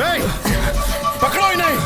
पकड़ो इन्हें।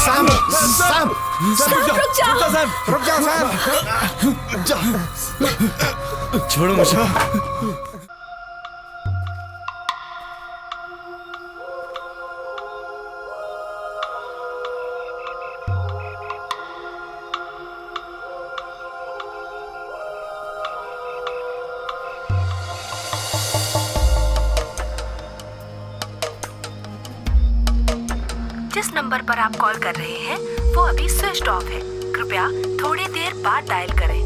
Sam Sam रुक जाओ सैम रुक जाओ सैम छोड़ो मुझे। जिस नंबर पर आप कॉल कर रहे हैं वो अभी स्विच ऑफ है। कृपया थोड़ी देर बाद डायल करें।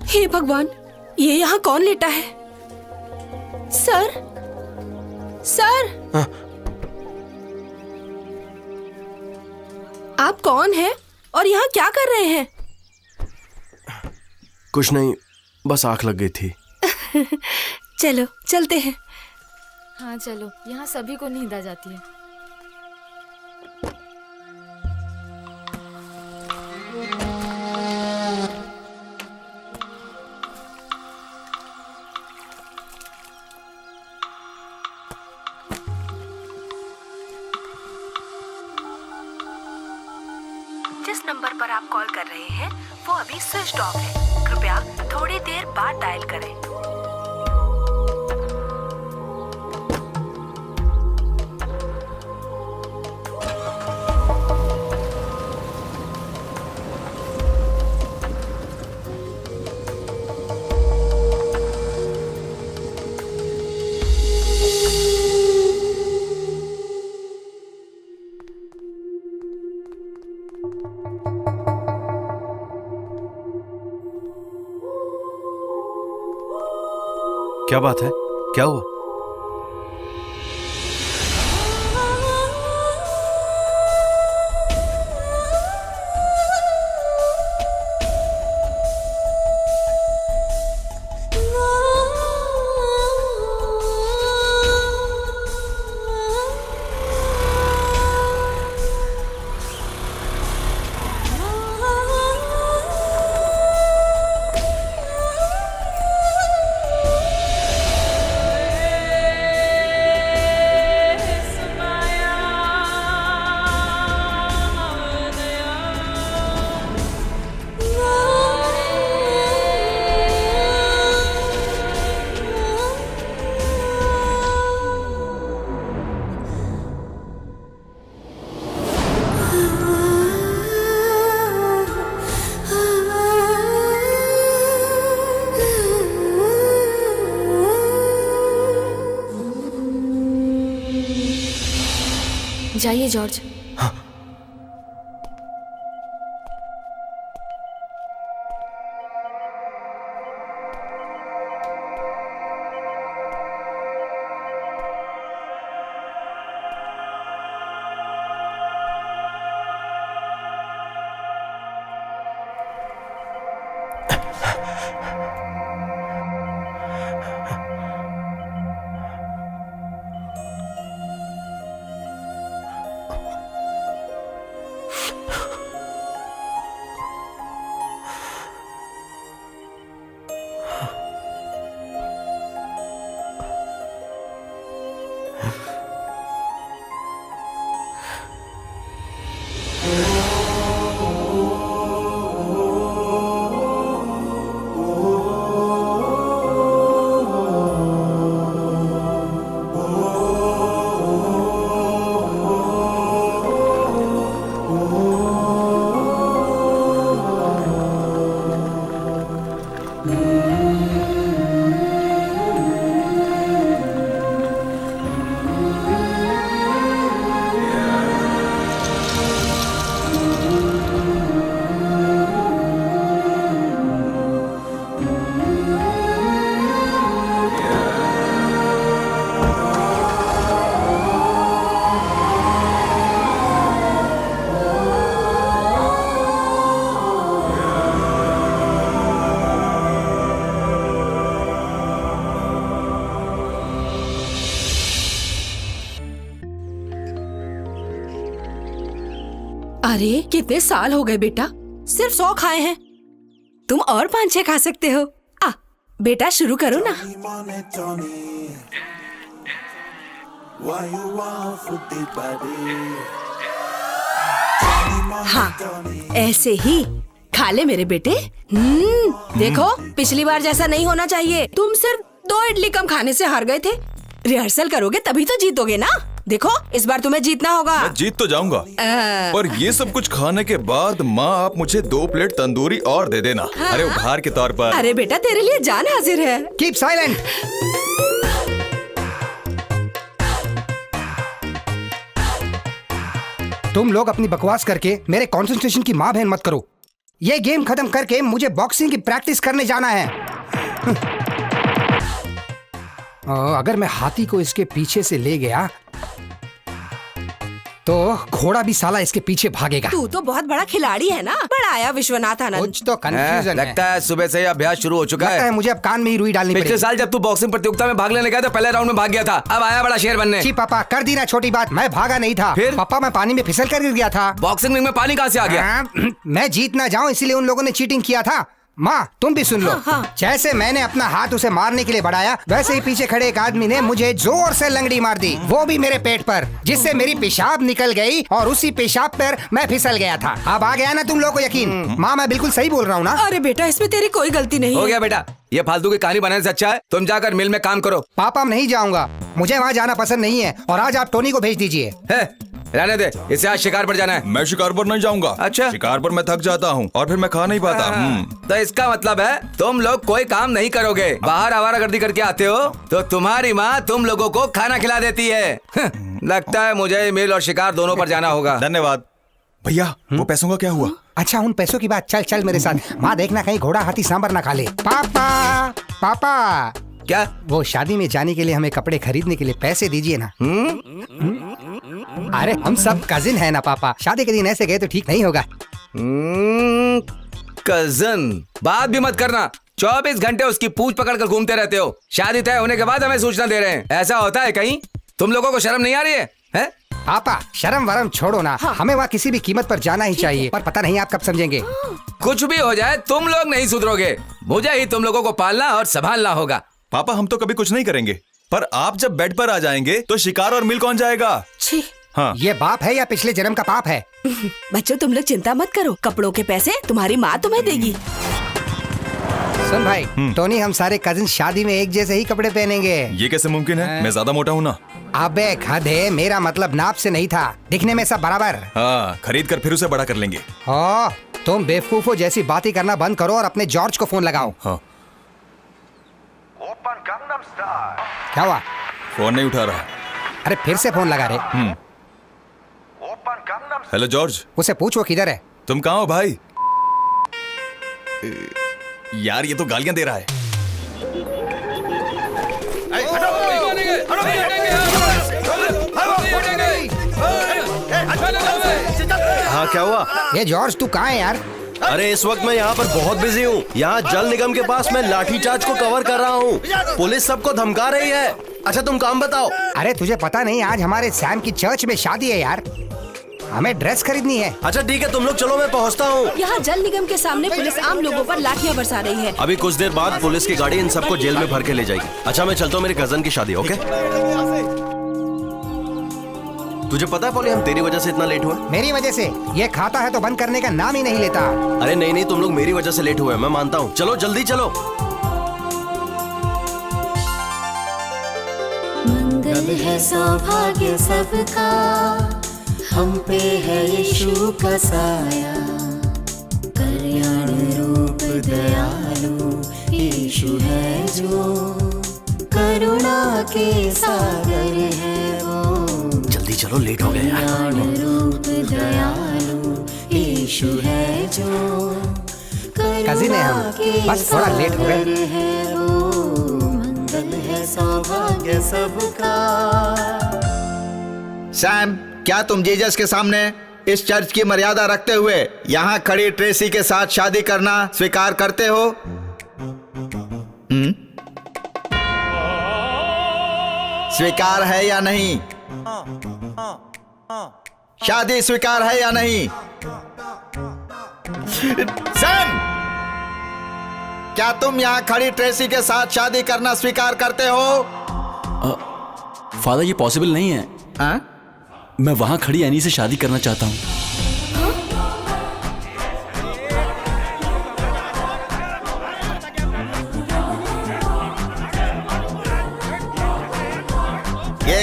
हे भगवान, ये यहाँ कौन लेटा है? सर, सर, आप कौन हैं और यहाँ क्या कर रहे हैं? कुछ नहीं, बस आंख लग गई थी। चलो चलते हैं। हाँ चलो, यहाँ सभी को नींद आ जाती है। जिस नंबर पर आप कॉल कर रहे हैं वो अभी स्विच ऑफ है। कृपया थोड़ी देर बाद डायल करें। क्या बात है? क्या हुआ? जाइए जॉर्ज। अरे कितने साल हो गए बेटा, सिर्फ 100 खाए हैं। तुम और 5-6 खा सकते हो। आ बेटा शुरू करो ना। Why you want 50 body? हाँ, ऐसे ही खा ले मेरे बेटे। देखो, पिछली बार जैसा नहीं होना चाहिए। तुम सिर्फ 2 इडली कम खाने से हार गए थे। रिहर्सल करोगे तभी तो जीतोगे ना। देखो, इस बार तुम्हें जीतना होगा। मैं जीत तो जाऊंगा, पर ये सब कुछ खाने के बाद माँ आप मुझे 2 प्लेट तंदूरी और दे देना। अरे उपहार के तौर पर। अरे बेटा, तेरे लिए जान हाजिर है। Keep silent. तुम लोग अपनी बकवास करके मेरे कंसंट्रेशन की माँ बहन मत करो। ये गेम खत्म करके मुझे बॉक्सिंग की प्रैक्टिस करने जाना है। अगर मैं हाथी को इसके पीछे से ले गया तो घोड़ा भी साला इसके पीछे भागेगा। तू तो बहुत बड़ा खिलाड़ी है ना। बड़ा आया विश्वनाथ आनंद। कुछ तो कंफ्यूजन है। लगता है सुबह से ही अभ्यास शुरू हो चुका लगता है मुझे अब कान में ही रुई डालनी पिछले पड़ेगी। साल जब तू बॉक्सिंग प्रतियोगिता में भाग लेने गया तो पहले राउंड में भाग गया था, अब आया बड़ा शेर बनने। जी पापा, कर दी ना छोटी बात। मैं भागा नहीं था। फिर? पापा, मैं पानी में फिसल कर गिर गया था। बॉक्सिंग रिंग में पानी कहाँ से आ गया? मैं जीत ना जाऊं इसलिए उन लोगों ने चीटिंग किया था। माँ, तुम भी सुन लो। जैसे मैंने अपना हाथ उसे मारने के लिए बढ़ाया, वैसे ही पीछे खड़े एक आदमी ने मुझे जोर से लंगड़ी मार दी, वो भी मेरे पेट पर, जिससे मेरी पेशाब निकल गई और उसी पेशाब पर मैं फिसल गया था। अब आ गया ना तुम लोगों को यकीन? माँ, मैं बिल्कुल सही बोल रहा हूँ ना? अरे बेटा, इसमें तेरी कोई गलती नहीं हो है। गया बेटा, ये फालतू की कहानी बनाने से अच्छा है तुम जाकर मिल में काम करो। पापा, मैं नहीं जाऊंगा। मुझे वहाँ जाना पसंद नहीं है और आज आप टोनी को भेज दीजिए। रहने दे, इसे आज शिकार पर जाना है। मैं शिकार पर नहीं जाऊंगा। अच्छा। शिकार पर मैं थक जाता हूँ और फिर मैं खा नहीं पाता। तो इसका मतलब है तुम लोग कोई काम नहीं करोगे, बाहर आवारागर्दी करके आते हो तो तुम्हारी माँ तुम लोगों को खाना खिला देती है। लगता है मुझे मिल और शिकार दोनों पर जाना होगा। धन्यवाद भैया। वो पैसों का क्या हुआ? अच्छा, उन पैसों की बात। चल चल मेरे साथ। माँ, देखना कहीं घोड़ा हाथी सांबर ना खा ले। पापा, पापा, क्या? वो शादी में जाने के लिए हमें कपड़े खरीदने के लिए पैसे दीजिए ना। अरे हम सब कजिन है ना पापा, शादी के दिन ऐसे गए तो ठीक नहीं होगा। कजन, बात भी मत करना। 24 घंटे उसकी पूंछ पकड़कर घूमते रहते हो। शादी तय होने के बाद हमें सूचना दे रहे हैं, ऐसा होता है कहीं? तुम लोगों को शर्म नहीं आ रही है? हैं? पापा, शर्म वरम छोड़ो ना। हमें वहाँ किसी भी कीमत पर जाना ही चाहिए, पर पता नहीं आप कब समझेंगे। कुछ भी हो जाए तुम लोग नहीं सुधरोगे। मुझे ही तुम लोगों को पालना और संभालना होगा। पापा, हम तो कभी कुछ नहीं करेंगे, पर आप जब बेड पर आ जाएंगे तो शिकार और मिल कौन जाएगा? छी, हाँ। ये बाप है या पिछले जन्म का पाप है? बच्चों, तुम लोग चिंता मत करो। कपड़ों के पैसे तुम्हारी माँ तुम्हें देगी। सुन भाई, टोनी, हम सारे कजिन शादी में एक जैसे ही कपड़े पहनेंगे। ये कैसे मुमकिन है? मैं ज्यादा मोटा हूँ ना। अबे गधे, मेरा मतलब नाप से नहीं था, दिखने में सब बराबर। हाँ, खरीद कर फिर उसे बड़ा कर लेंगे। हाँ, तुम बेवकूफों जैसी बातें करना बंद करो और अपने जॉर्ज को फोन लगाओ। हाँ। क्या हुआ? फोन नहीं उठा रहा। अरे फिर से फोन लगा रे। Hello George. उसे पूछ वो किधर है। तुम कहाँ हो भाई? यार, ये तो गालियां दे रहा है। हाँ, क्या हुआ? ये जॉर्ज, तू कहाँ है यार? अरे इस वक्त मैं यहाँ पर बहुत बिजी हूँ। यहाँ जल निगम के पास मैं लाठीचार्ज को कवर कर रहा हूँ। पुलिस सबको धमका रही है। अच्छा, तुम काम बताओ। अरे तुझे पता नहीं, आज हमारे सैम की चर्च में शादी है यार। हमें ड्रेस खरीदनी है। अच्छा ठीक है, तुम लोग चलो, मैं पहुँचता हूँ। यहाँ जल निगम के सामने पुलिस आम लोगों पर लाठियाँ बरसा रही है। अभी कुछ देर बाद पुलिस की गाड़ी इन सबको जेल में भर के ले जाएगी। अच्छा, मैं चलता हूँ, मेरी कजन की शादी। ओके? तुझे पता है पॉली, हम तेरी वजह से इतना लेट हुए। मेरी वजह से? ये खाता है तो बंद करने का नाम ही नहीं लेता। अरे नहीं नहीं, तुम लोग मेरी वजह से लेट हुए, मैं मानता हूँ। चलो जल्दी चलो। मंगल है सौभाग्य सबका, हम पे है यीशु का साया। कल्याण रूप दयालु यीशु है जो, करुणा के सागर है वो। जल्दी चलो, लेट हो गए यार। कल्याण रूप दयालु यीशु है जो, कजिन है हम, बस थोड़ा लेट हो गए। है वो। मंगल है सौभाग्य सबका। सैम, क्या तुम जीसस के सामने इस चर्च की मर्यादा रखते हुए यहाँ खड़ी ट्रेसी के साथ शादी करना स्वीकार करते हो? स्वीकार है या नहीं? शादी स्वीकार है या नहीं? सैम, क्या तुम यहाँ खड़ी ट्रेसी के साथ शादी करना स्वीकार करते हो? फादर, ये पॉसिबल नहीं है। हाँ? मैं वहाँ खड़ी एनी से शादी करना चाहता हूँ।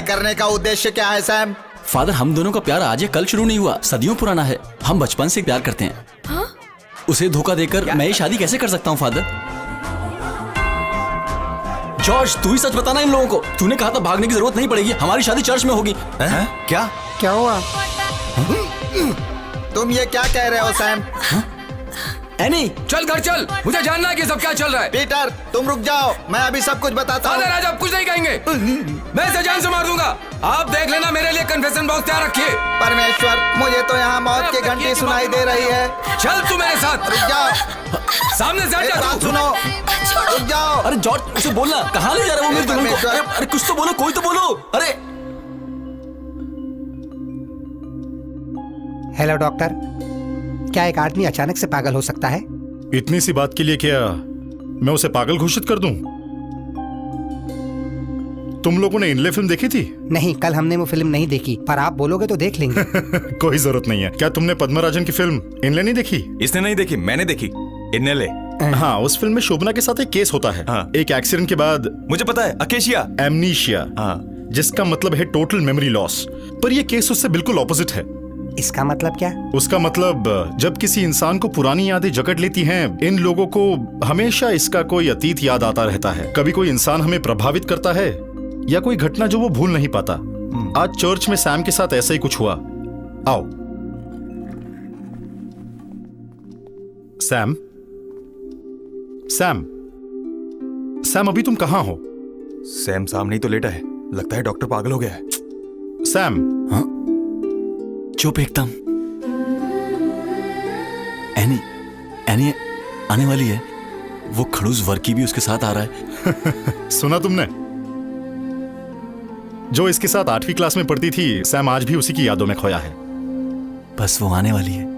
करने का उद्देश्य क्या है सैम? फादर, हम दोनों का प्यार आज या कल शुरू नहीं हुआ, सदियों पुराना है। हम बचपन से प्यार करते हैं। हाँ? उसे धोखा देकर मैं ये शादी कैसे कर सकता हूँ फादर? जॉर्ज, तू ही सच बताना इन लोगों को। तूने कहा था भागने की जरूरत नहीं पड़ेगी, हमारी शादी चर्च में होगी। क्या क्या हुआ? तुम ये क्या कह रहे हो सैम? एनी, चल घर चल, मुझे जानना है कि सब क्या चल रहा है। पीटर, तुम रुक जाओ, मैं अभी सब कुछ बताता हूँ। फादर, आज आप कुछ नहीं कहेंगे, मैं इसे जान से मार दूंगा। आप देख लेना, मेरे लिए कन्फेशन बॉक्स तैयार रखिए। परमेश्वर, मुझे तो यहाँ मौत की घंटी सुनाई दे रही है। चल तू मेरे साथ, रुक जाओ, सामने से हट जा बात तू। सुनो, रुक जाओ। अरे जॉर्ज, उसे बोलना, कहाँ ले जा रहा है वो मेरी दुल्हन को? अरे कुछ तो बोलो, कोई तो बोलो। अरे हेलो डॉक्टर, क्या एक आदमी अचानक से पागल हो सकता है? इतनी सी बात के लिए क्या मैं उसे पागल घोषित कर दूं? तुम लोगों ने इनले फिल्म देखी थी? नहीं, कल हमने वो फिल्म नहीं देखी, पर आप बोलोगे तो देख लेंगे। कोई जरूरत नहीं है। क्या तुमने पद्मराजन की फिल्म इनले नहीं देखी? इसने नहीं देखी, मैंने देखी। इन्नेले। हाँ, उस फिल्म में शोभना के साथ एक केस होता है। हाँ। एक एक्सीडेंट के बाद मुझे पता है, अकेशिया। एमनीशिया, हाँ। जिसका मतलब है टोटल मेमोरी लॉस। पर यह केस उससे बिल्कुल ऑपोजिट है। इसका मतलब क्या? उसका मतलब जब किसी इंसान को पुरानी यादें जकड़ लेती हैं, इन लोगों को हमेशा इसका कोई अतीत याद आता रहता है। कभी कोई इंसान हमें प्रभावित करता है या कोई घटना जो वो भूल नहीं पाता। आज चर्च में सैम के साथ ऐसा ही कुछ हुआ। आओ सैम, सैम, सैम, अभी तुम कहाँ हो? सैम सामने ही तो लेटा है, लगता है डॉक्टर पागल हो गया है। सैम। हाँ? चुप एकदम। एनी, एनी आने वाली है। वो खड़ूस वर्की भी उसके साथ आ रहा है। सुना तुमने? जो इसके साथ 8वीं क्लास में पढ़ती थी, सैम आज भी उसी की यादों में खोया है। बस वो आने वाली है।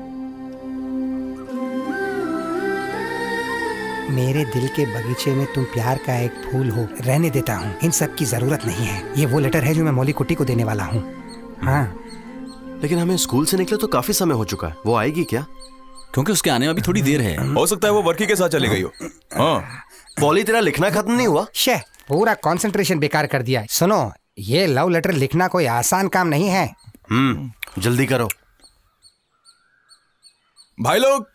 मेरे दिल के बगीचे में तुम प्यार का एक फूल हो, रहने देता हूँ। इन सब की जरूरत नहीं है। ये वो लेटर है जो मैं मौली कुट्टी को देने वाला हूँ। हाँ, लेकिन हमें स्कूल से निकले तो काफी समय हो चुका है। वो आएगी क्या? क्योंकि उसके आने में अभी थोड़ी देर है। हो सकता है वो वर्की के साथ चली गई हो। हाँ। पॉली, तेरा लिखना खत्म नहीं हुआ? शे, पूरा कंसंट्रेशन बेकार कर दिया। सुनो, ये लव लेटर लिखना कोई आसान काम नहीं है। जल्दी करो भाई लोग।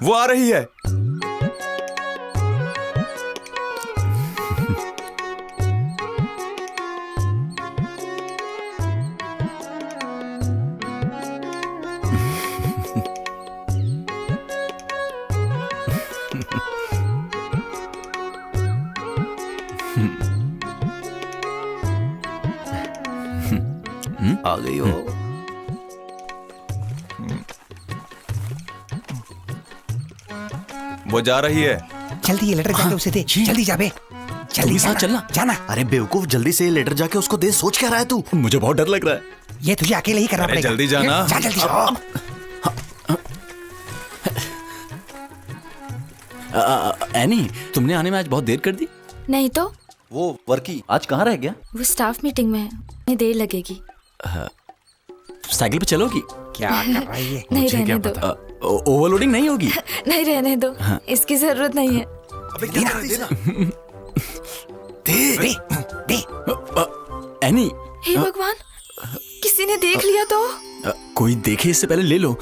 वो आ रही है। आ गई हो। वो जा रही है। जल्दी ये लेटर जाके उसे दे। जल्दी जा बे, जल्दी साथ चलना। जाना। अरे बेवकूफ, जल्दी से ये लेटर जाके उसको दे। सोच क्या रहा है तू? मुझे बहुत डर लग रहा है। ये तुझे अकेले ही करना अरे पड़ेगा। जल्दी जाना। जा जल्दी जा। एनी, तुमने आने में आज बहुत देर कर दी। नहीं तो वो वर्की आज कहाँ रह गया? वो स्टाफ मीटिंग में है, उन्हें देर लगेगी। साइकिल पे चलोगी? क्या कर रहा है ये? नहीं रहने दो। ओवरलोडिंग नहीं होगी? नहीं रहने दो, इसकी जरूरत नहीं है। दे दे। एनी, हे भगवान, किसी ने देख लिया तो? कोई देखे इससे पहले ले लो।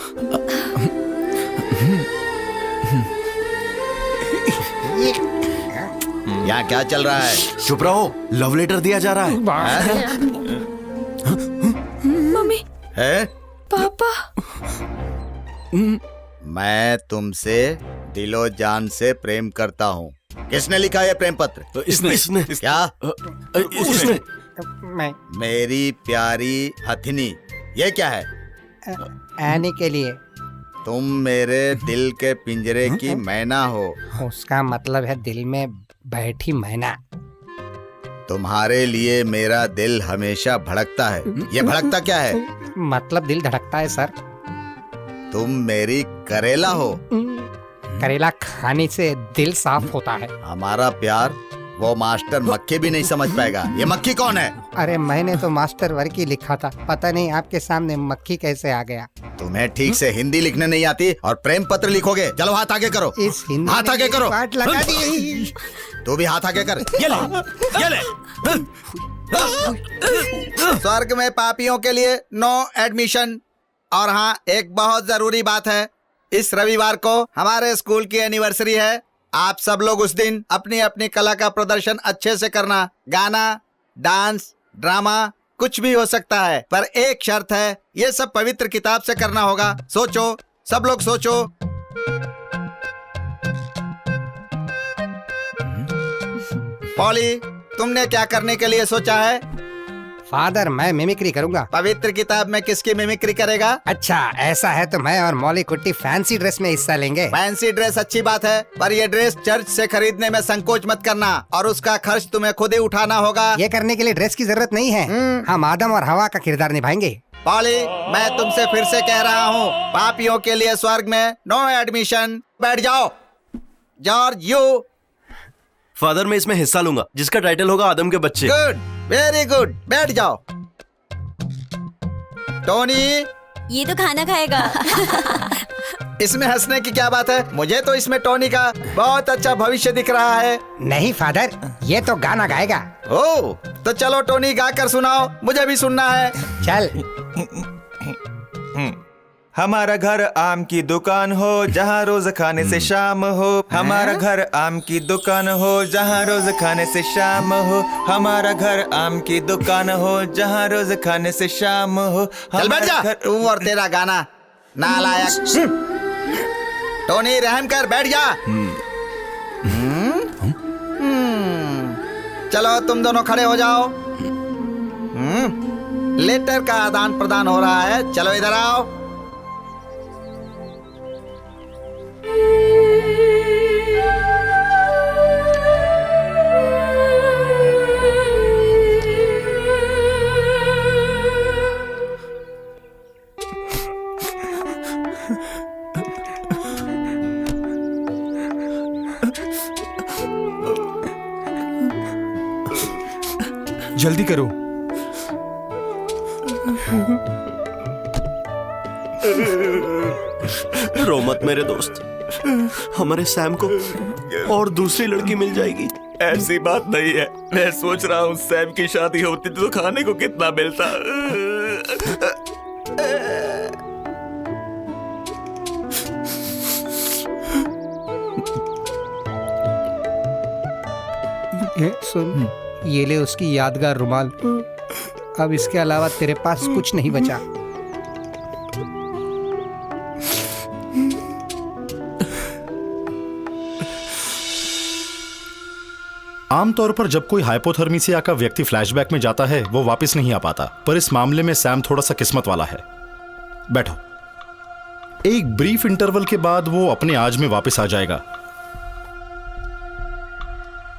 यहाँ क्या चल रहा है? चुप रहो, लव लेटर दिया जा रहा है। मम्मी, है? पापा, मैं तुमसे दिलो जान से प्रेम करता हूँ। किसने लिखा है प्रेम पत्र? इसने क्या? इसने मैं मेरी प्यारी हथिनी, ये क्या है? आने के लिए। तुम मेरे दिल के पिंजरे की मैना हो। उसका मतलब है दिल में बैठी मैना। तुम्हारे लिए मेरा दिल हमेशा भड़कता है। ये भड़कता क्या है? मतलब दिल धड़कता है सर। तुम मेरी करेला हो। करेला खाने से दिल साफ होता है। हमारा प्यार वो मास्टर मक्खी भी नहीं समझ पाएगा। ये मक्खी कौन है? अरे मैंने तो मास्टर वर्की लिखा था, पता नहीं आपके सामने मक्खी कैसे आ गया। तुम्हें ठीक से हिंदी लिखने नहीं आती और प्रेम पत्र लिखोगे? चलो हाथ आगे करो। इस हिंदी हाथ आगे करो। पाट लगा दी। तू भी हाथ आगे कर। ये ले। स्वर्ग में पापियों के लिए नो एडमिशन। और हाँ, एक बहुत जरूरी बात है, इस रविवार को हमारे स्कूल की एनिवर्सरी है। आप सब लोग उस दिन अपनी अपनी कला का प्रदर्शन अच्छे से करना। गाना, डांस, ड्रामा कुछ भी हो सकता है, पर एक शर्त है, ये सब पवित्र किताब से करना होगा। सोचो, सब लोग सोचो। पॉली, तुमने क्या करने के लिए सोचा है? फादर, मैं मिमिक्री करूंगा। पवित्र किताब में किसकी मिमिक्री करेगा? अच्छा, ऐसा है तो मैं और मौली कुट्टी फैंसी ड्रेस में हिस्सा लेंगे। फैंसी ड्रेस अच्छी बात है, पर ये ड्रेस चर्च से खरीदने में संकोच मत करना और उसका खर्च तुम्हें खुद ही उठाना होगा। ये करने के लिए ड्रेस की जरूरत नहीं है, हम आदम और हवा का किरदार निभाएंगे। पॉली, मैं तुमसे फिर से कह रहा हूँ, पापियों के लिए स्वर्ग में नो एडमिशन। बैठ जाओ। George, you. फादर, मैं इसमें हिस्सा लूंगा जिसका टाइटल होगा आदम के बच्चे। गुड, वेरी गुड, बैठ जाओ। टोनी, ये तो खाना खाएगा। इसमें हंसने की क्या बात है? मुझे तो इसमें टोनी का बहुत अच्छा भविष्य दिख रहा है। नहीं फादर, ये तो गाना गाएगा। ओह, तो चलो टोनी गा कर सुनाओ, मुझे भी सुनना है। चल। हमारा घर आम की दुकान हो, जहाँ रोज खाने से शाम हो। हमारा घर आम की दुकान हो, जहाँ रोज खाने से शाम हो। हमारा घर आम की दुकान हो, जहाँ रोज खाने से शाम हो। चल बैठ जा, तू और तेरा गाना, नालायक। टोनी, रहम कर, बैठ जा। चलो तुम दोनों खड़े हो जाओ। लेटर का आदान प्रदान हो रहा है, चलो इधर आओ। जल्दी करो। रो मत मेरे दोस्त, हमारे सैम को और दूसरी लड़की मिल जाएगी। ऐसी बात नहीं है, मैं सोच रहा हूँ सैम की शादी होती तो खाने को कितना मिलता। सुन, ये ले उसकी यादगार रुमाल। अब इसके अलावा तेरे पास कुछ नहीं बचा। आमतौर पर जब कोई हाइपोथर्मिसिया का व्यक्ति फ्लैशबैक में जाता है वो वापस नहीं आ पाता, पर इस मामले में सैम थोड़ा सा किस्मत वाला है। बैठो। एक ब्रीफ इंटरवल के बाद वो अपने आज में वापस आ जाएगा।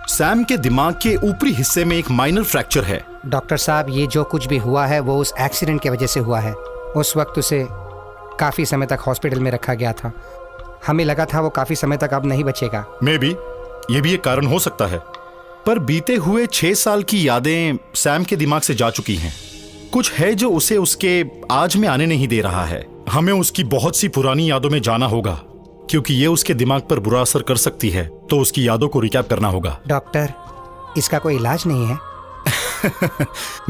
सैम के दिमाग के ऊपरी हिस्से में एक माइनर फ्रैक्चर है। डॉक्टर साहब, ये जो कुछ भी हुआ है वो उस एक्सीडेंट की वजह से हुआ है। उस वक्त उसे काफी समय तक हॉस्पिटल में रखा गया था। हमें लगा था वो काफी समय तक अब नहीं बचेगा। मे बी ये भी एक कारण हो सकता है, पर बीते हुए 6 साल की यादें सैम के दिमाग से जा चुकी हैं। कुछ है जो उसे उसके आज में आने नहीं दे रहा है। हमें उसकी बहुत सी पुरानी यादों में जाना होगा, क्योंकि ये उसके दिमाग पर बुरा असर कर सकती है, तो उसकी यादों को रिकैप करना होगा। डॉक्टर, इसका कोई इलाज नहीं है?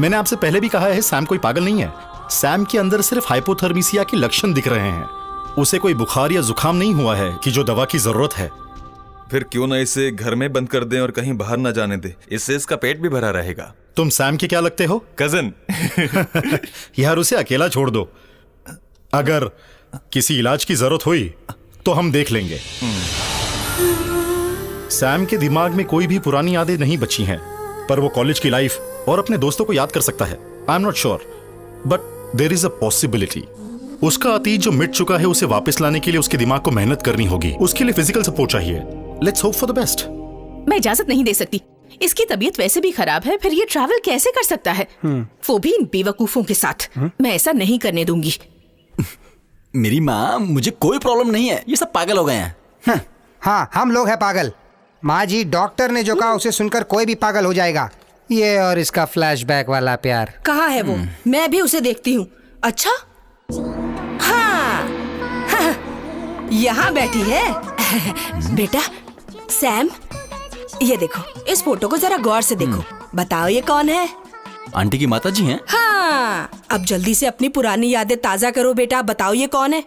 मैंने आपसे पहले भी कहा है, सैम कोई पागल नहीं है। सैम के अंदर सिर्फ हाइपोथर्मिसिया के लक्षण दिख रहे हैं। उसे कोई बुखार या जुकाम नहीं हुआ है कि जो दवा की जरूरत है। फिर क्यों ना इसे घर में बंद कर दें और कहीं बाहर ना जाने दे, इससे इसका पेट भी भरा रहेगा। तुम सैम के क्या लगते हो? कजन। यार, उसे अकेला छोड़ दो। अगर किसी इलाज की जरूरत हुई तो हम देख लेंगे। सैम के दिमाग में कोई भी पुरानी यादें नहीं बची हैं, पर वो कॉलेज की लाइफ और अपने दोस्तों को याद कर सकता है। I am not sure, but there is a possibility. उसका अतीत जो मिट चुका है उसे वापस लाने के लिए उसके दिमाग को मेहनत करनी होगी। उसके लिए फिजिकल सपोर्ट चाहिए। Let's hope for the best. मैं इजाजत नहीं दे सकती। इसकी तबीयत वैसे भी खराब है, फिर ये ट्रैवल कैसे कर सकता है? वो भी इन बेवकूफों के साथ। मैं ऐसा नहीं करने दूंगी। मेरी माँ, मुझे कोई प्रॉब्लम नहीं है, ये सब पागल हो गए हैं। हाँ, हम लोग हैं पागल। माँ जी, डॉक्टर ने जो कहा उसे सुनकर कोई भी पागल हो जाएगा। ये और इसका फ्लैशबैक वाला प्यार। कहाँ है वो? मैं भी उसे देखती हूँ। अच्छा, हाँ, यहाँ बैठी है। बेटा सैम, ये देखो, इस फोटो को जरा गौर से देखो। बताओ ये कौन है? आंटी की माता जी हैं? हाँ, अब जल्दी से अपनी पुरानी यादें ताजा करो बेटा। बताओ ये कौन है?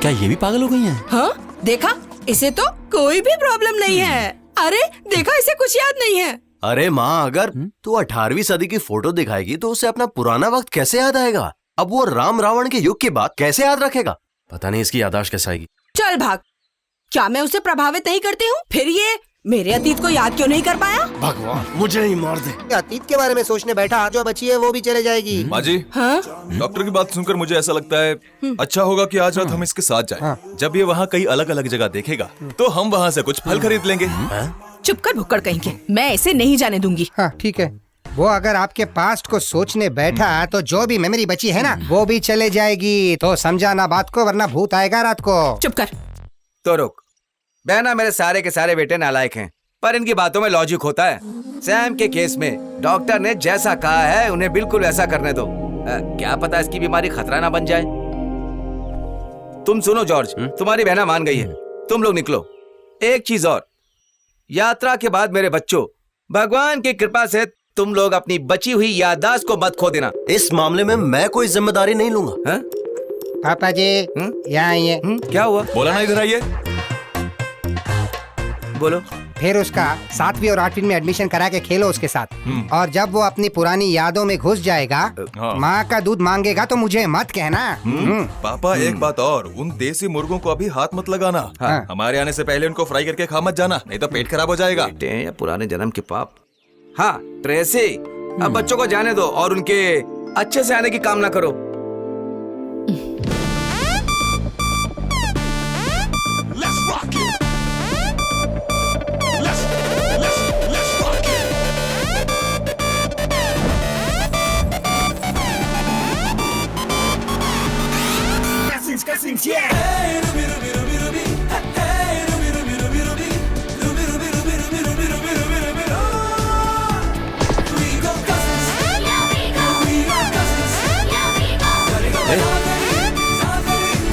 क्या ये भी पागल हो गई हैं? हाँ, देखा, इसे तो कोई भी प्रॉब्लम नहीं है। अरे देखा, इसे कुछ याद नहीं है। अरे माँ, अगर तू 18वीं सदी की फोटो दिखाएगी तो उसे अपना पुराना वक्त कैसे याद आएगा? अब वो राम रावण के युग की बात कैसे याद रखेगा? पता नहीं इसकी याददाश्त कैसे आएगी। चल भाग। क्या मैं उसे प्रभावित नहीं करती हूँ? फिर ये मेरे अतीत को याद क्यों नहीं कर पाया? भगवान मुझे ही मार दे। अतीत के बारे में सोचने बैठा, जो बची है वो भी चले जाएगी। माँ जी, हाँ? डॉक्टर की बात सुनकर मुझे ऐसा लगता है अच्छा होगा कि आज रात हम इसके साथ जाएं। जब ये वहाँ कई अलग अलग जगह देखेगा तो हम वहाँ से कुछ फल खरीद लेंगे। चुप कर भुक्कड़ कहीं के, मैं इसे नहीं जाने दूंगी। हाँ ठीक है, वो अगर आपके पास्ट को सोचने बैठा तो जो भी मेमोरी बची है ना वो भी चले जाएगी। तो समझाना बात को, वरना भूत आएगा रात को। चुप कर। तो रुक, बहना मेरे सारे के सारे बेटे नालायक हैं, पर इनकी बातों में लॉजिक होता है। सैम के केस में डॉक्टर ने जैसा कहा है उन्हें बिल्कुल वैसा करने दो। क्या पता इसकी बीमारी खतरा ना बन जाए। तुम सुनो जॉर्ज, तुम्हारी बहना मान गई है, तुम लोग निकलो। एक चीज और, यात्रा के बाद मेरे बच्चों, भगवान की कृपा से तुम लोग अपनी बची हुई याददाश्त को मत खो देना। इस मामले में मैं कोई जिम्मेदारी नहीं लूंगा। हा? पापा जी यहाँ आइए। क्या हुआ? बोला ना, इधर आइए। बोलो। फिर उसका 7वीं और 8वीं में एडमिशन करा के खेलो उसके साथ। और जब वो अपनी पुरानी यादों में घुस जाएगा, माँ का दूध मांगेगा तो मुझे मत कहना। पापा एक बात और, उन देसी मुर्गों को अभी हाथ मत लगाना। हाँ। हमारे आने से पहले उनको फ्राई करके खा मत जाना, नहीं तो पेट खराब हो जाएगा। बेटे या पुराने जन्म के पाप। हाँ ट्रेसी, अब बच्चों को जाने दो और उनके अच्छे से आने की कामना करो।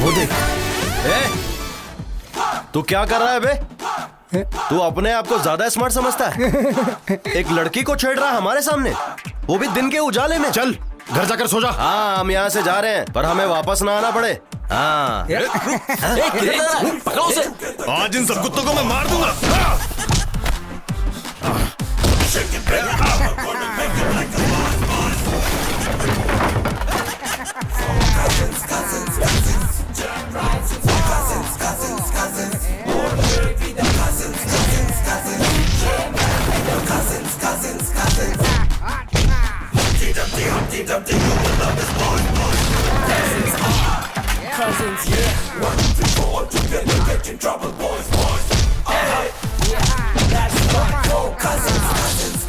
वो देख, तू क्या कर रहा है बे? तू अपने आप को ज्यादा स्मार्ट समझता है? एक लड़की को छेड़ रहा है हमारे सामने, वो भी दिन के उजाले में। चल घर जाकर सो जा। हाँ, हम यहाँ से जा रहे हैं, पर हमें वापस ना आना पड़े। हाँ। आज इन सब कुत्तों को मैं मार दूंगा।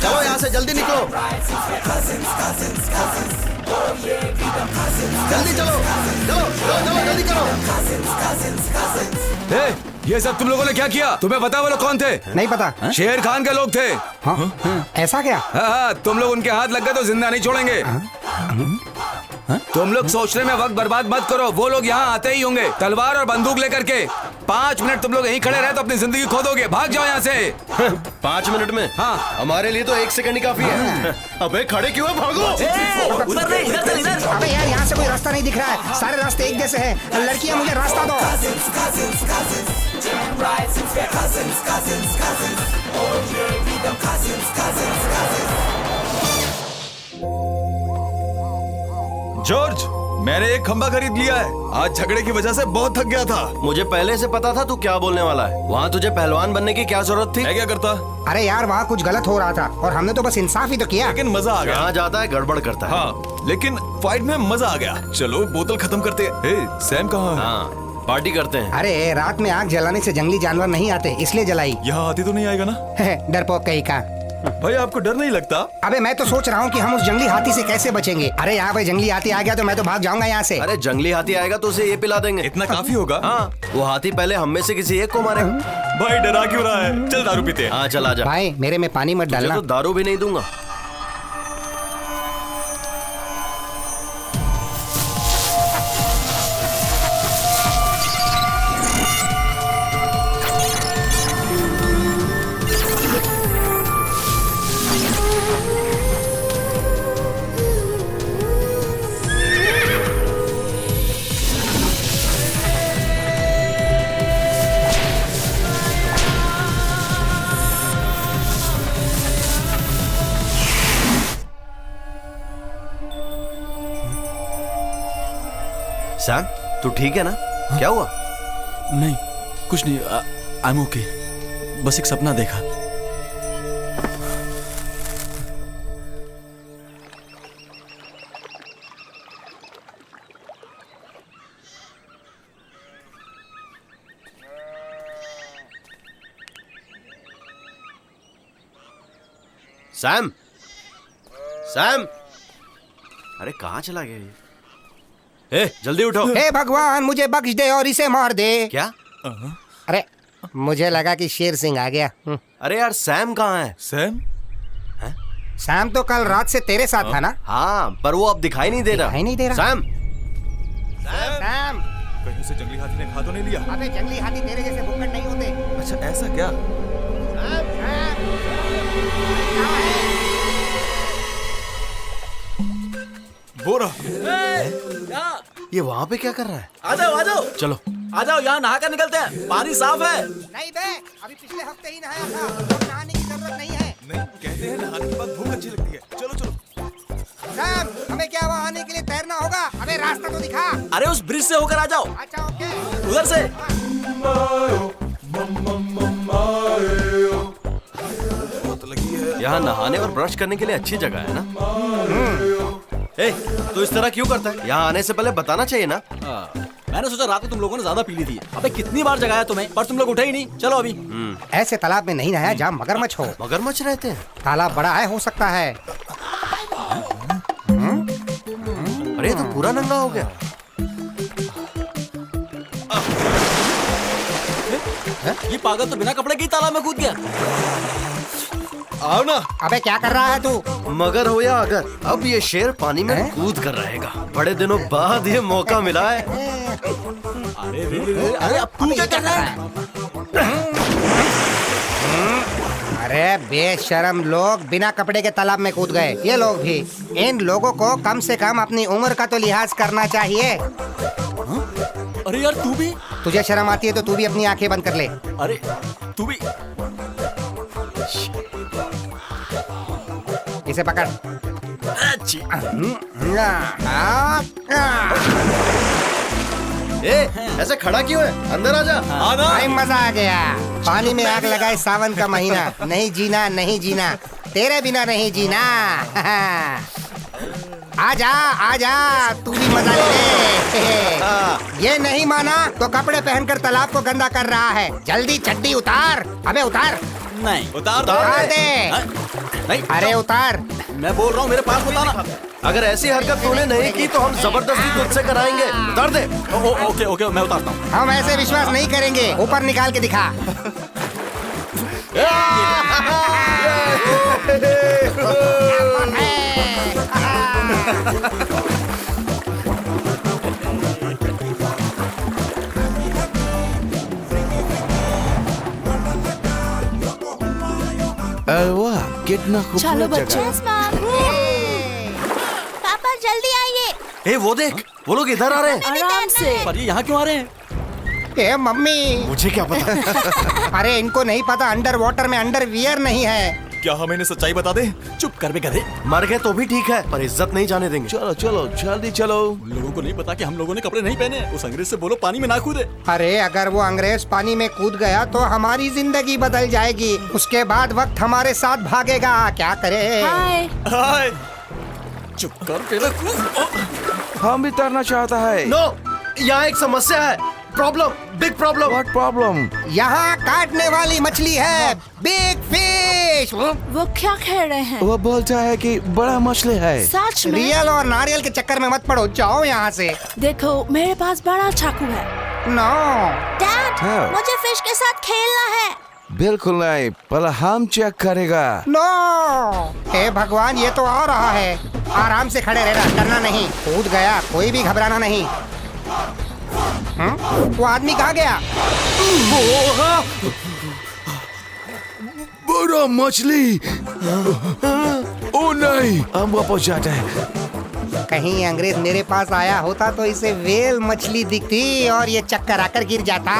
चलो यहाँ से जल्दी निकलो। जल्दी चलो, चलो चलो चलो, जल्दी करो। ये सब तुम लोगों ने क्या किया? तुम्हें पता वो लोग कौन थे? नहीं पता। शेर खान के लोग थे। हाँ? ऐसा क्या? हाँ, तुम लोग उनके हाथ लग गए तो जिंदा नहीं छोड़ेंगे। तुम लोग सोचने में वक्त बर्बाद मत करो, वो लोग यहाँ आते ही होंगे तलवार और बंदूक लेकर के। 5 मिनट तुम लोग यहीं खड़े रहे तो अपनी जिंदगी खो दोगे। भाग जाओ यहाँ से। 5 मिनट में? हाँ। हमारे लिए तो 1 सेकंड ही काफी है। अबे खड़े क्यों है? भागो। अबे यार, यहाँ से कोई रास्ता नहीं दिख रहा है, सारे रास्ते एक जैसे हैं। लड़कियाँ, मुझे रास्ता दो। जॉर्ज, मैंने एक खंबा खरीद लिया है, आज झगड़े की वजह से बहुत थक गया था। मुझे पहले से पता था तू क्या बोलने वाला है। वहाँ तुझे पहलवान बनने की क्या जरूरत थी? मैं क्या करता? अरे यार, वहाँ कुछ गलत हो रहा था और हमने तो बस इंसाफ ही तो किया। लेकिन मजा आ गया। जहाँ जाता है गड़बड़ करता है। हाँ, लेकिन फाइट में मजा आ गया। चलो बोतल खत्म करते हैं। सैम कहाँ है? हाँ, पार्टी करते हैं। अरे रात में आग जलाने से जंगली जानवर नहीं आते, इसलिए जलाई। यहाँ आती तो नहीं आएगा ना? डरपोक कहीं का। भाई आपको डर नहीं लगता? अबे मैं तो सोच रहा हूँ कि हम उस जंगली हाथी से कैसे बचेंगे। अरे यहाँ पे जंगली हाथी आ गया तो मैं तो भाग जाऊंगा यहाँ से। अरे जंगली हाथी आएगा तो उसे ये पिला देंगे। इतना काफी होगा? हाँ, वो हाथी पहले हम में से किसी एक को मारेगा। भाई डरा क्यों रहा है? चल दारू पीते हैं। हाँ चल आजा। भाई मेरे में पानी मत डालना। तो दारू भी नहीं दूंगा। सैम, तू ठीक है ना? क्या हुआ? नहीं, कुछ नहीं। I am okay. बस एक सपना देखा। सैम, सैम, अरे कहाँ चला गया ये? जल्दी उठो। हे भगवान, मुझे बख्श दे और इसे मार दे। क्या? अरे मुझे लगा कि शेर सिंह आ गया। अरे यार, सैम कहाँ है? सैम? सैम तो कल रात से तेरे साथ था ना? हाँ, पर वो अब दिखाई नहीं दे रहा। दिखाई नहीं दे रहा? सैम, सैम, कहीं उसे जंगली हाथी ने खा तो नहीं लिया? अबे जंगली हाथी तेरे जैसे भुक्कड़ नहीं होते। अच्छा, ऐसा क्या? सैम, सैम, कहाँ है? वो रहा। ये वहाँ पे क्या कर रहा है? आ जाओ। चलो। आ जाओ, यहाँ नहा कर निकलते हैं। पानी साफ है। नहीं बे, अभी पिछले हफ्ते ही नहाया था। अब नहाने की जरूरत नहीं है। नहीं, कहते हैं नहाने के बाद भूख अच्छी लगती है। चलो चलो। सैम, हमें क्या वहाँ आने के लिए तैरना होगा? अबे रास्ता तो दिखा। अरे उस ब्रिज से होकर आ जाओ। अच्छा ओके। उधर से। बहुत लगी है। यहाँ नहाने और ब्रश करने के लिए अच्छी जगह है ना? तो इस तरह क्यों करता है? यहाँ आने से पहले बताना चाहिए ना? मैंने सोचा रात को तुम लोगों ने ज्यादा पी ली थी। अबे कितनी बार जगाया तुम्हें, पर तुम लोग उठे ही नहीं। चलो अभी। ऐसे तालाब में नहीं नहाया जहाँ मगरमच्छ हो। मगरमच्छ रहते हैं? तालाब बड़ा है, हो सकता है। अरे ये तो पूरा नंगा हो गया। ये पागल तो बिना कपड़े के ही तालाब में कूद गया। आओ ना। अबे क्या कर रहा है तू? मगर हो या अगर, अब ये शेर पानी में कूद कर रहेगा। बड़े दिनों बाद ये मौका मिला है। अरे अब तू क्या कर रहा है? अरे बेशरम लोग बिना कपड़े के तालाब में कूद गए। ये लोग भी। इन लोगों को कम से कम अपनी उम्र का तो लिहाज करना चाहिए। अरे यार तू भी। तुझे शर्म आती है तो तू भी अपनी आंखें बंद कर ले। अरे तू भी। इसे पकड़। ऐसे खड़ा क्यों है? अंदर आजा। भाई मजा आ गया। पानी में आग लगाए सावन का महीना। नहीं जीना, नहीं जीना, तेरे बिना नहीं जीना। आजा आजा, तू भी मजा ले। ये नहीं माना तो कपड़े पहनकर तालाब को गंदा कर रहा है। जल्दी चड्डी उतार। अबे उतार। नहीं उतार दे। नहीं, अरे उतार। मैं बोल रहा हूँ मेरे पास बताना। अगर ऐसी हरकत तूने नहीं की तो हम जबरदस्ती तुझसे कराएंगे। उतार दे। ओके ओके, मैं उतारता हूँ। हम ऐसे विश्वास नहीं करेंगे। ऊपर निकाल के दिखा। वाह, कितना चलो बच्चों। पापा जल्दी आइए। वो देख, वो लोग इधर आ रहे हैं। आराम से। पर ये यहाँ क्यों आ रहे हैं? ए मम्मी। मुझे क्या पता? अरे इनको नहीं पता अंडर वाटर में अंडरवियर नहीं है। क्या हम इन्हें सच्चाई बता दे? चुप कर बे गधे। मर गए तो भी ठीक है, पर इज्जत नहीं जाने देंगे। चलो चलो जल्दी चलो। लोगों को नहीं पता कि हम लोगों ने कपड़े नहीं पहने। उस अंग्रेज से बोलो पानी में ना कूदे। अरे अगर वो अंग्रेज पानी में कूद गया तो हमारी जिंदगी बदल जाएगी। उसके बाद वक्त हमारे साथ भागेगा। क्या करे? हाय। हाय। चुप कर पहले। हम भी तैरना चाहता है। नो, यहाँ एक समस्या है। Problem, big problem. What problem? यहाँ काटने वाली मछली है। Big fish. वो क्या कह रहे हैं? वो बोलता है कि बड़ा मछली है। सच में? रियल और नारियल के चक्कर में मत पड़ो, जाओ यहाँ से। देखो मेरे पास बड़ा चाकू है। नो। डैड, हाँ। मुझे फिश के साथ खेलना है। बिल्कुल नहीं, पहले हम चेक करेगा। नो। हे भगवान, ये तो आ रहा है। आराम से खड़े रहना, डरना नहीं। कूद गया, कोई भी घबराना नहीं। वो आदमी कहाँ गया? बड़ा मछली। ओ नहीं, हम वापस जाते हैं। कहीं अंग्रेज मेरे पास आया होता तो इसे वेल मछली दिखती और ये चक्कर आकर गिर जाता।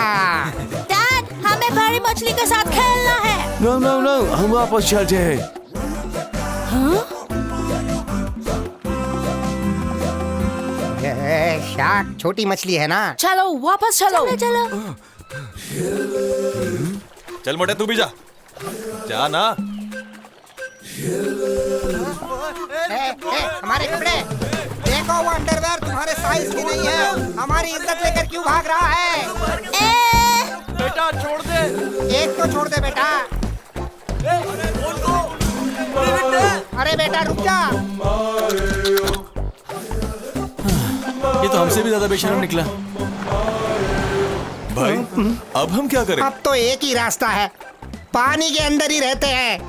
डैड, हमें बड़ी मछली के साथ खेलना है। नो नो नो, हम वापस चलते हैं। ये शार्क छोटी मछली है ना। चलो वापस चलो। चलो चल मोटे तू भी जा ना। हमारे कपड़े देखो, वो अंडरवेयर तुम्हारे साइज की नहीं है। हमारी इज्जत लेकर क्यों भाग रहा है? बेटा छोड़ दे। एक तो छोड़ दे बेटा। अरे बेटा रुक जा। ये तो हमसे भी ज्यादा बेशर्म निकला। भाई अब हम क्या करें? अब तो एक ही रास्ता है, पानी के अंदर ही रहते हैं।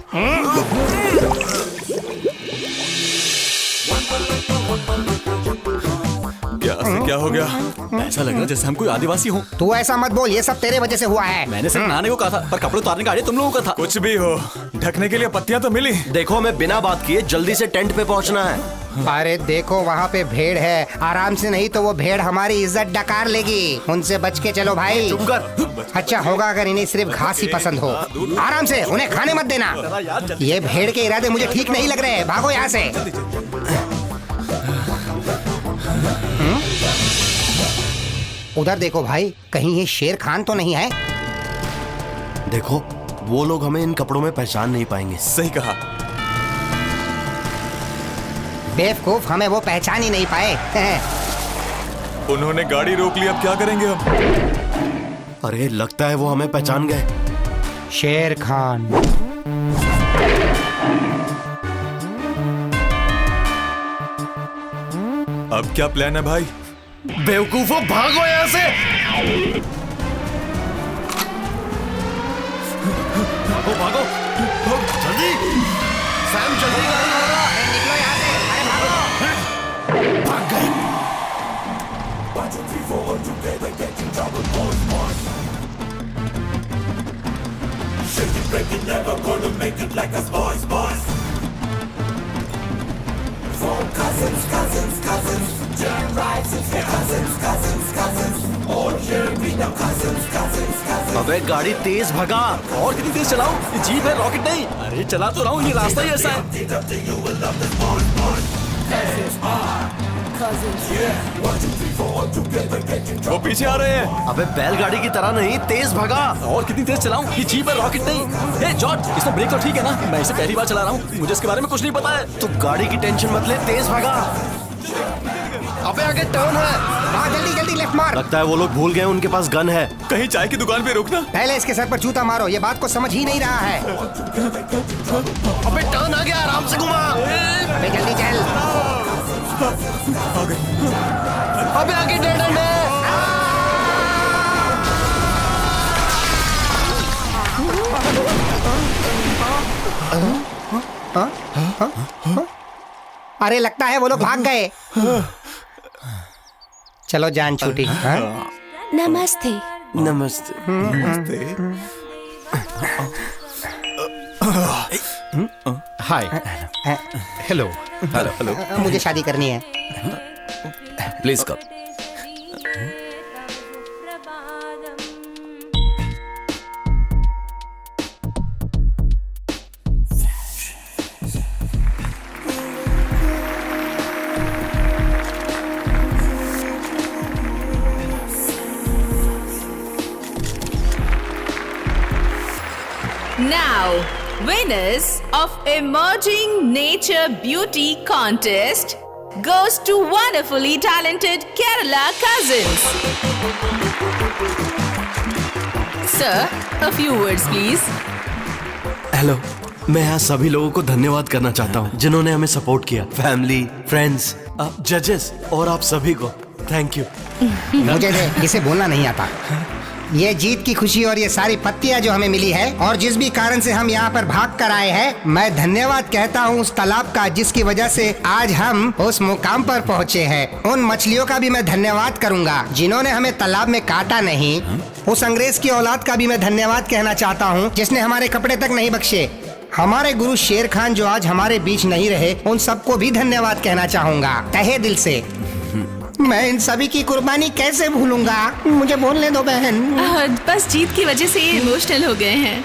क्या हो गया? ऐसा लग रहा है जैसे हम कोई आदिवासी हो। तू ऐसा मत बोल, ये सब तेरे वजह से हुआ है। मैंने सिर्फ नहाने को कहा था, पर कपड़े उतारने का आइडिया तुम लोगों का था। कुछ भी हो, ढकने के लिए पत्तियां तो मिली। देखो हमें बिना बात किए जल्दी से टेंट पे पहुंचना है। अरे देखो वहाँ पे भेड़ है, आराम से नहीं तो वो भेड़ हमारी इज्जत डकार लेगी। उनसे बच के चलो भाई। चुप कर। अच्छा होगा अगर इन्हें सिर्फ घास ही पसंद हो। आराम से, उन्हें खाने मत देना। ये भेड़ के इरादे मुझे ठीक नहीं लग रहे। भागो यहाँ से। उधर देखो भाई, कहीं ये शेर खान तो नहीं है? देखो वो लोग हमें इन कपड़ों में पहचान नहीं पाएंगे। सही कहा। बेवकूफ, हमें वो पहचान ही नहीं पाए। उन्होंने गाड़ी रोक ली, अब क्या करेंगे हम? अरे लगता है वो हमें पहचान गए। शेर खान। अब क्या प्लान है भाई? बेवकूफों भागो यहाँ से। भागो भागो जल्दी। सैम जल्दी गाड़ी लगा। निकलो यहाँ से। अरे भागो। भाग गए। अबे गाड़ी तेज भगा। और कितनी तेज चलाऊं? ये जीप है, रॉकेट नहीं। अरे चला तो रहा हूँ, ये रास्ता ही ऐसा है। वो पीछे आ रहे हैं। अबे बैलगाड़ी की तरह नहीं, तेज भगा। और कितनी तेज चलाऊं? ये जीप है, रॉकेट नहीं। हे जॉर्ज, इसमें ब्रेक तो ठीक है ना? मैं इसे पहली बार चला रहा हूँ, मुझे इसके बारे में कुछ नहीं पता है। तू गाड़ी की टेंशन मत ले, तेज भगा। अबे आगे टर्न है। हाँ जल्दी जल्दी लेफ्ट मार। लगता है वो लोग भूल गए उनके पास गन है। कहीं चाय की दुकान पे रुकना। पहले इसके सर पर जूता मारो, ये बात को समझ ही नहीं रहा है। अबे टर्न आ गया, आराम से घुमा। अबे जल्दी चल। अबे आगे डेड एंड है। अरे लगता है वो लोग भाग गए। चलो जान छूटी। हाँ? नमस्ते। नमस्ते। हाय। हेलो। हेलो। मुझे शादी करनी है। Please come. Now, winners of Emerging Nature Beauty Contest goes to wonderfully talented Kerala Cousins. Sir, a few words please. Hello, मैं यहाँ सभी लोगों को धन्यवाद करना चाहता हूँ जिन्होंने हमें सपोर्ट किया। फैमिली, फ्रेंड्स, जजेस और आप सभी को थैंक यू। मुझे इसे बोलना नहीं आता। ये जीत की खुशी और ये सारी पत्तियां जो हमें मिली है और जिस भी कारण से हम यहाँ पर भाग कर आए हैं, मैं धन्यवाद कहता हूँ उस तालाब का जिसकी वजह से आज हम उस मुकाम पर पहुँचे हैं। उन मछलियों का भी मैं धन्यवाद करूँगा जिन्होंने हमें तालाब में काटा नहीं। उस अंग्रेज की औलाद का भी मैं धन्यवाद कहना चाहता हूँ जिसने हमारे कपड़े तक नहीं बख्शे। हमारे गुरु शेर खान जो आज हमारे बीच नहीं रहे, उन सबको भी धन्यवाद कहना चाहूँगा तहे दिल से। मैं इन सभी की कुर्बानी कैसे भूलूंगा? मुझे बोलने दो बहन। बस जीत की वजह से ये इमोशनल हो गए हैं।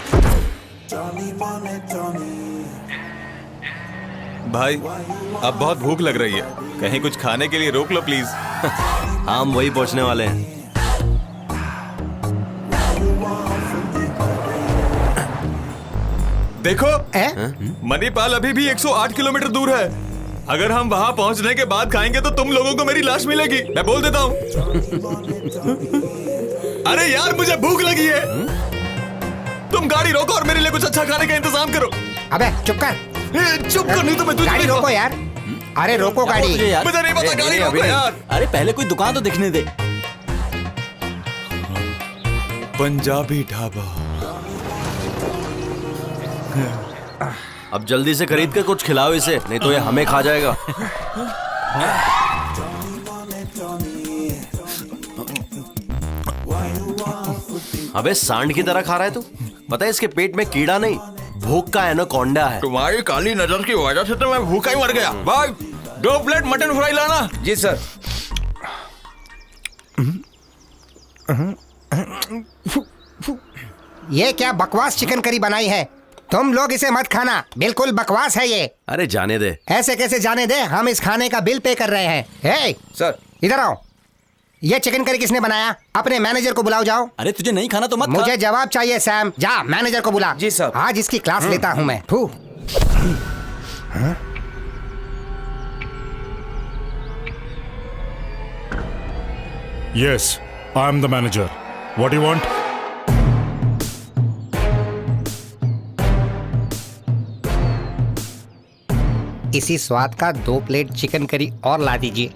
भाई अब बहुत भूख लग रही है, कहीं कुछ खाने के लिए रोक लो प्लीज। हम वही पहुंचने वाले हैं। देखो मणिपाल अभी भी 108 किलोमीटर दूर है। अगर हम वहां पहुंचने के बाद खाएंगे तो तुम लोगों को मेरी लाश मिलेगी, मैं बोल देता हूँ। अरे यार मुझे भूख लगी है। तुम गाड़ी रोको और मेरे लिए कुछ अच्छा खाने का इंतजाम करो। अबे चुप कर। चुप कर, नहीं तो मैं तुझे गाड़ी रोको यार। अरे रोको गाड़ी। मुझे नहीं पता, गाड़ी रोको यार। अरे पहले कोई दुकान तो दिखने दे। पंजाबी ढाबा। अब जल्दी से खरीद कर कुछ खिलाओ इसे, नहीं तो ये हमें खा जाएगा। अबे सांड की तरह खा रहा है तू। पता है इसके पेट में कीड़ा नहीं, भूख का एनाकोंडा है। तुम्हारी काली नजर की वजह से तो मैं भूखा ही मर गया। भाई 2 प्लेट मटन फ्राई लाना। जी सर। ये क्या बकवास चिकन करी बनाई है? तुम लोग इसे मत खाना, बिल्कुल बकवास है ये। अरे जाने दे। ऐसे कैसे जाने दे? हम इस खाने का बिल पे कर रहे हैं। हे सर इधर आओ। ये चिकन करी किसने बनाया? अपने मैनेजर को बुलाओ जाओ। अरे तुझे नहीं खाना तो मत मुझे जवाब चाहिए सैम। जा मैनेजर को बुला। जी सर। आज इसकी क्लास लेता हूँ मैं। फू। Yes, I am the manager. What you want? इसी स्वाद का 2 प्लेट चिकन करी और ला दीजिए।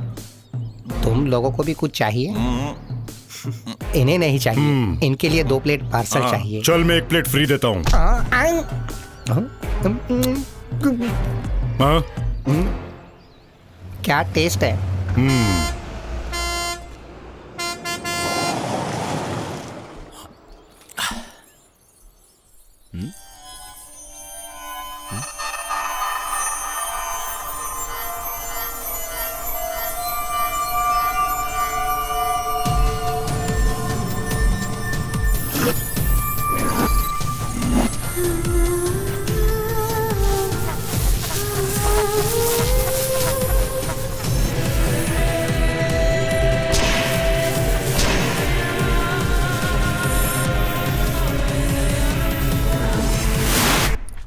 तुम लोगों को भी कुछ चाहिए? इन्हें नहीं चाहिए, इनके लिए 2 प्लेट पार्सल चाहिए। चल मैं 1 प्लेट फ्री देता हूँ। क्या टेस्ट है?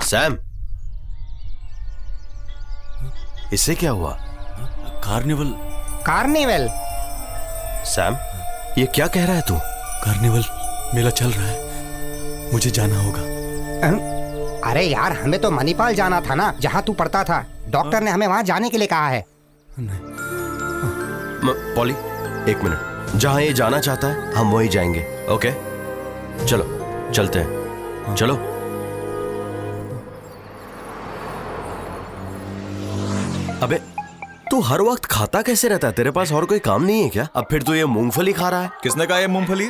सैम, इससे क्या हुआ? कार्निवल। कार्निवल? सैम, ये क्या कह रहा है तू? कार्निवल मेला चल रहा है, मुझे जाना होगा। अरे यार हमें तो मणिपाल जाना था ना, जहाँ तू पढ़ता था। डॉक्टर ने हमें वहाँ जाने के लिए कहा है। पॉली 1 मिनट, जहाँ ये जाना चाहता है हम वहीं जाएंगे। ओके चलो चलते हैं। चलो। अबे तू हर वक्त खाता कैसे रहता है? तेरे पास और कोई काम नहीं है क्या? अब फिर तू ये मूंगफली खा रहा है। किसने कहा ये मूंगफली?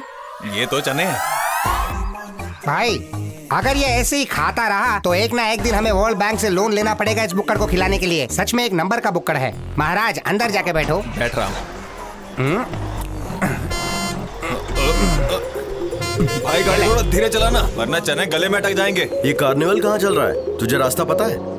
ये तो चने हैं। भाई अगर ये ऐसे ही खाता रहा तो एक ना एक दिन हमें वर्ल्ड बैंक से लोन लेना पड़ेगा इस बुक्कड़ को खिलाने के लिए। सच में एक नंबर का बुक्कड़ है। महाराज अंदर जाके बैठो। बैठ रहा हूँ। भाई गाड़ी थोड़ा धीरे चलाना, वरना चने गले में अटक जाएंगे। ये कार्निवल कहाँ चल रहा है? तुझे रास्ता पता है?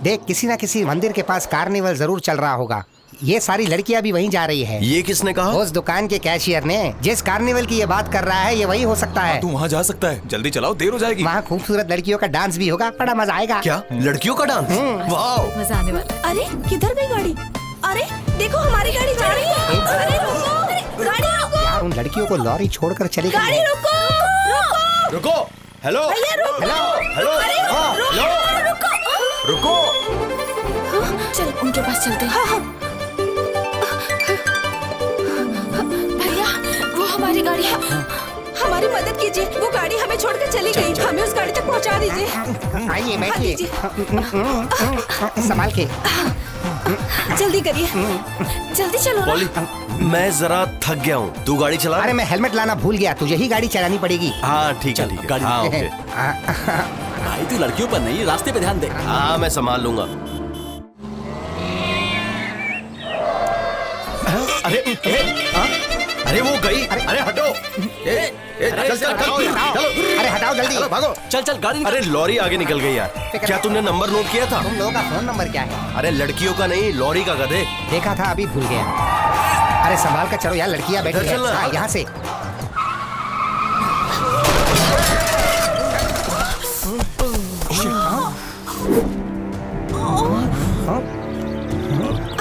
देख किसी ना किसी मंदिर के पास कार्निवल जरूर चल रहा होगा। ये सारी लड़कियां भी वहीं जा रही है। ये किसने कहा? उस दुकान के कैशियर ने। जिस कार्निवल की ये बात कर रहा है ये वही हो सकता है। तू वहाँ जा सकता है, जल्दी चलाओ, देर हो जाएगी। वहाँ खूबसूरत लड़कियों का डांस भी होगा, बड़ा मजा आएगा। क्या लड़कियों का डांस? वाह, मजा आने वाला है। अरे किधर गई गाड़ी? अरे देखो हमारी गाड़ी जा रही है। अरे रुको, गाड़ी रुको। यार उन लड़कियों को लॉरी छोड़कर चली गई। गाड़ी रुको, रुको, रुको। हेलो भैया रुको। हेलो हेलो रुको। चल उनके पास चलते हैं। भैया वो हमारी गाड़ी है। हमारी मदद कीजिए, वो गाड़ी हमें छोड़कर चली गई। हमें उस गाड़ी तक पहुंचा दीजिए। आइए बैठिए। संभाल के। जल्दी करिए, जल्दी चलो ना। पॉली मैं जरा थक गया हूँ, तू गाड़ी चला। अरे मैं हेलमेट लाना भूल गया, तुझे ही गाड़ी चलानी पड़ेगी। हाँ ठीक है, ठीक है। गाड़ी हाँ ओके। भाई तू लड़कियों पर नहीं, रास्ते पे ध्यान दे। हाँ मैं संभाल लूंगा। अरे अरे वो गई। अरे हटो। चल चल हटाओ, अरे हटाओ जल्दी। भागो। चल चल गाड़ी अरे लॉरी आगे निकल गई यार। क्या तुमने नंबर नोट किया था? तुम लोगों का फोन नंबर क्या है? अरे लड़कियों का नहीं, लॉरी का गधे। देखा था अभी भूल गया। अरे संभाल कर चलो यार, लड़कियां बैठी हैं। हाँ, यहाँ से।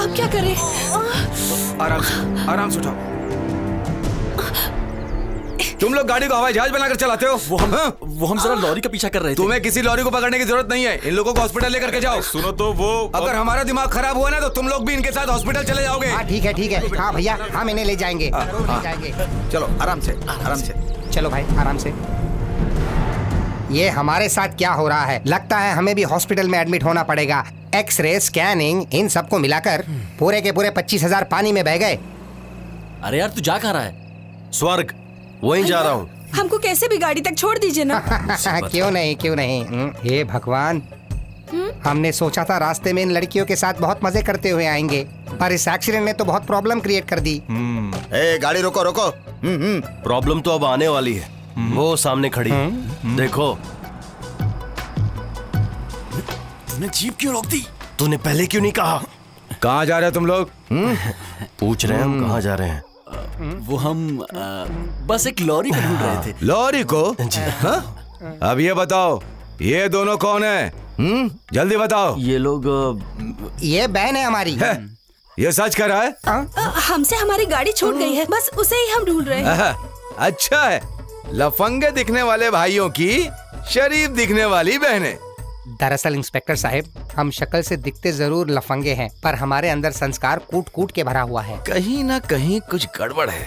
अब क्या करें? आराम से उठाओ। तुम लोग गाड़ी को हवाई जहाज बनाकर चलाते हो? वो हम जरा लॉरी का पीछा कर रहे थे। तुम्हें किसी लॉरी को पकड़ने की जरूरत नहीं है। इन लोगों को हॉस्पिटल लेकर के जाओ। सुनो तो वो अगर हमारा दिमाग खराब हुआ ना तो तुम लोग भी इनके साथ हॉस्पिटल चले जाओगे। हाँ ठीक है ठीक है। हाँ भैया, हम इन्हें ले जाएंगे। ले जाएंगे। चलो आराम से आराम से। चलो भाई आराम से। ये हमारे साथ क्या हो रहा है? लगता है हमें भी हॉस्पिटल में एडमिट होना पड़ेगा। एक्सरे, स्कैनिंग, इन सबको मिलाकर पूरे के पूरे 25,000 पानी में बह गए। अरे यार तू जा कहाँ रहा है? स्वर्ग, वहीं जा रहा हूँ। हमको कैसे भी गाड़ी तक छोड़ दीजिए ना। क्यों नहीं क्यों नहीं। हे भगवान, हमने सोचा था रास्ते में इन लड़कियों के साथ बहुत मजे करते हुए आएंगे, पर इस एक्सीडेंट ने तो बहुत प्रॉब्लम क्रिएट कर दी। गाड़ी रोको रोको। प्रॉब्लम तो अब आने वाली है। वो सामने खड़ी। देखो। तूने जीप क्यों रोक दी? तूने पहले क्यों नहीं कहा? कहाँ जा रहे हो तुम लोग? पूछ रहे हैं हम कहाँ जा रहे हैं। वो हम बस एक लॉरी को ढूंढ रहे थे। लॉरी को? हाँ? अब ये बताओ, ये दोनों कौन है? जल्दी बताओ। ये लोग ये बहन है हमारी। है? ये सच कह रहा है? हमसे हमारी गाड़ी छूट गई है, बस उसे ही हम ढूंढ रहे हैं। अच्छा है, लफंगे दिखने वाले भाइयों की शरीफ दिखने वाली बहनें। दरअसल इंस्पेक्टर साहब, हम शक्ल से दिखते जरूर लफंगे हैं, पर हमारे अंदर संस्कार कूट कूट के भरा हुआ है। कहीं ना कहीं कुछ गड़बड़ है।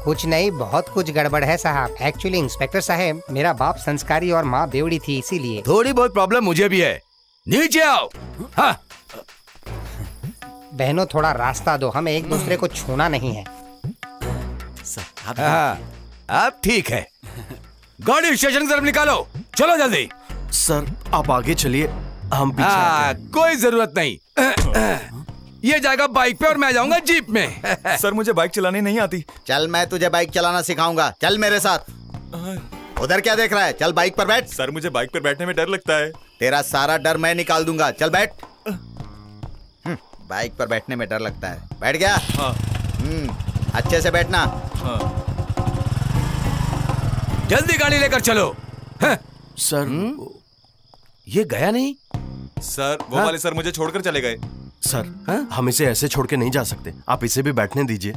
कुछ नहीं, बहुत कुछ गड़बड़ है साहब। एक्चुअली इंस्पेक्टर साहब, मेरा बाप संस्कारी और माँ बेवड़ी थी, इसीलिए। थोड़ी बहुत प्रॉब्लम मुझे भी है। नीचे आओ। हाँ। बहनों थोड़ा रास्ता दो, हमें एक दूसरे को छूना नहीं है। हाँ, अब ठीक है। गाड़ी स्टेशन की तरफ निकालो, चलो जल्दी। सर आप आगे चलिए, हम पीछे आते हैं। कोई जरूरत नहीं। ये जाएगा बाइक पे और मैं जाऊंगा जीप में। सर मुझे बाइक चलानी नहीं आती। चल मैं तुझे बाइक चलाना सिखाऊंगा। चल मेरे साथ। उधर क्या देख रहा है? चल बाइक पर बैठ। सर मुझे बाइक पर बैठने में डर लगता है। तेरा सारा डर मैं निकाल दूंगा। चल बैठ। बाइक पर बैठने में डर लगता है। बैठ गया? हाँ। अच्छे से बैठना। हाँ। जल्दी गाड़ी लेकर चलो। सर ये गया नहीं? सर वो वाले सर मुझे छोड़कर चले गए। सर हम इसे ऐसे छोड़ के नहीं जा सकते, आप इसे भी बैठने दीजिए।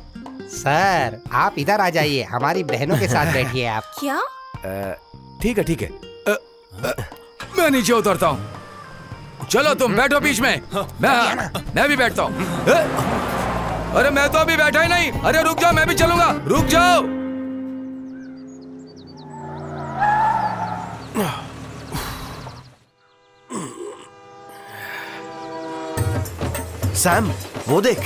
सर आप इधर आ जाइए, हमारी बहनों के साथ बैठिए आप। क्या? ठीक है ठीक है। मैं नीचे उतरता हूँ। चलो तुम बैठो बीच में। मैं भी बैठता हूँ। अरे मैं तो अभी बैठा ही नहीं। अरे रुक जाओ, मैं भी चलूंगा। रुक जाओ। सैम वो देख।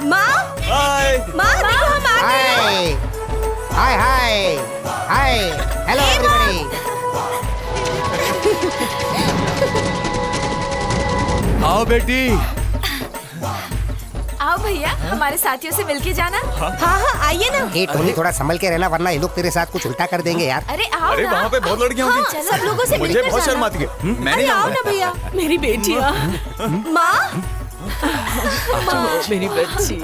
माँ, हाय। माँ देखो हम आ गए। हाय हाय हाय हाय, हेलो एवरीबॉडी। आओ बेटी। आओ भैया, हमारे साथियों से मिलके जाना। हाँ आइए ना। ए टोनी, थोड़ा संभल के रहना, वरना ये लोग तेरे साथ कुछ उल्टा कर देंगे यार। अरे आओ अरे ना। वहाँ पे बहुत लड़कियां होंगी। हाँ, सब लोगों से मुझे मिलकर बहुत जाना। शर्म आती है। मैं अरे नहीं आओ जाऊंगा। ना भैया, मेरी बेटियाँ। माँ, मेरी बच्ची।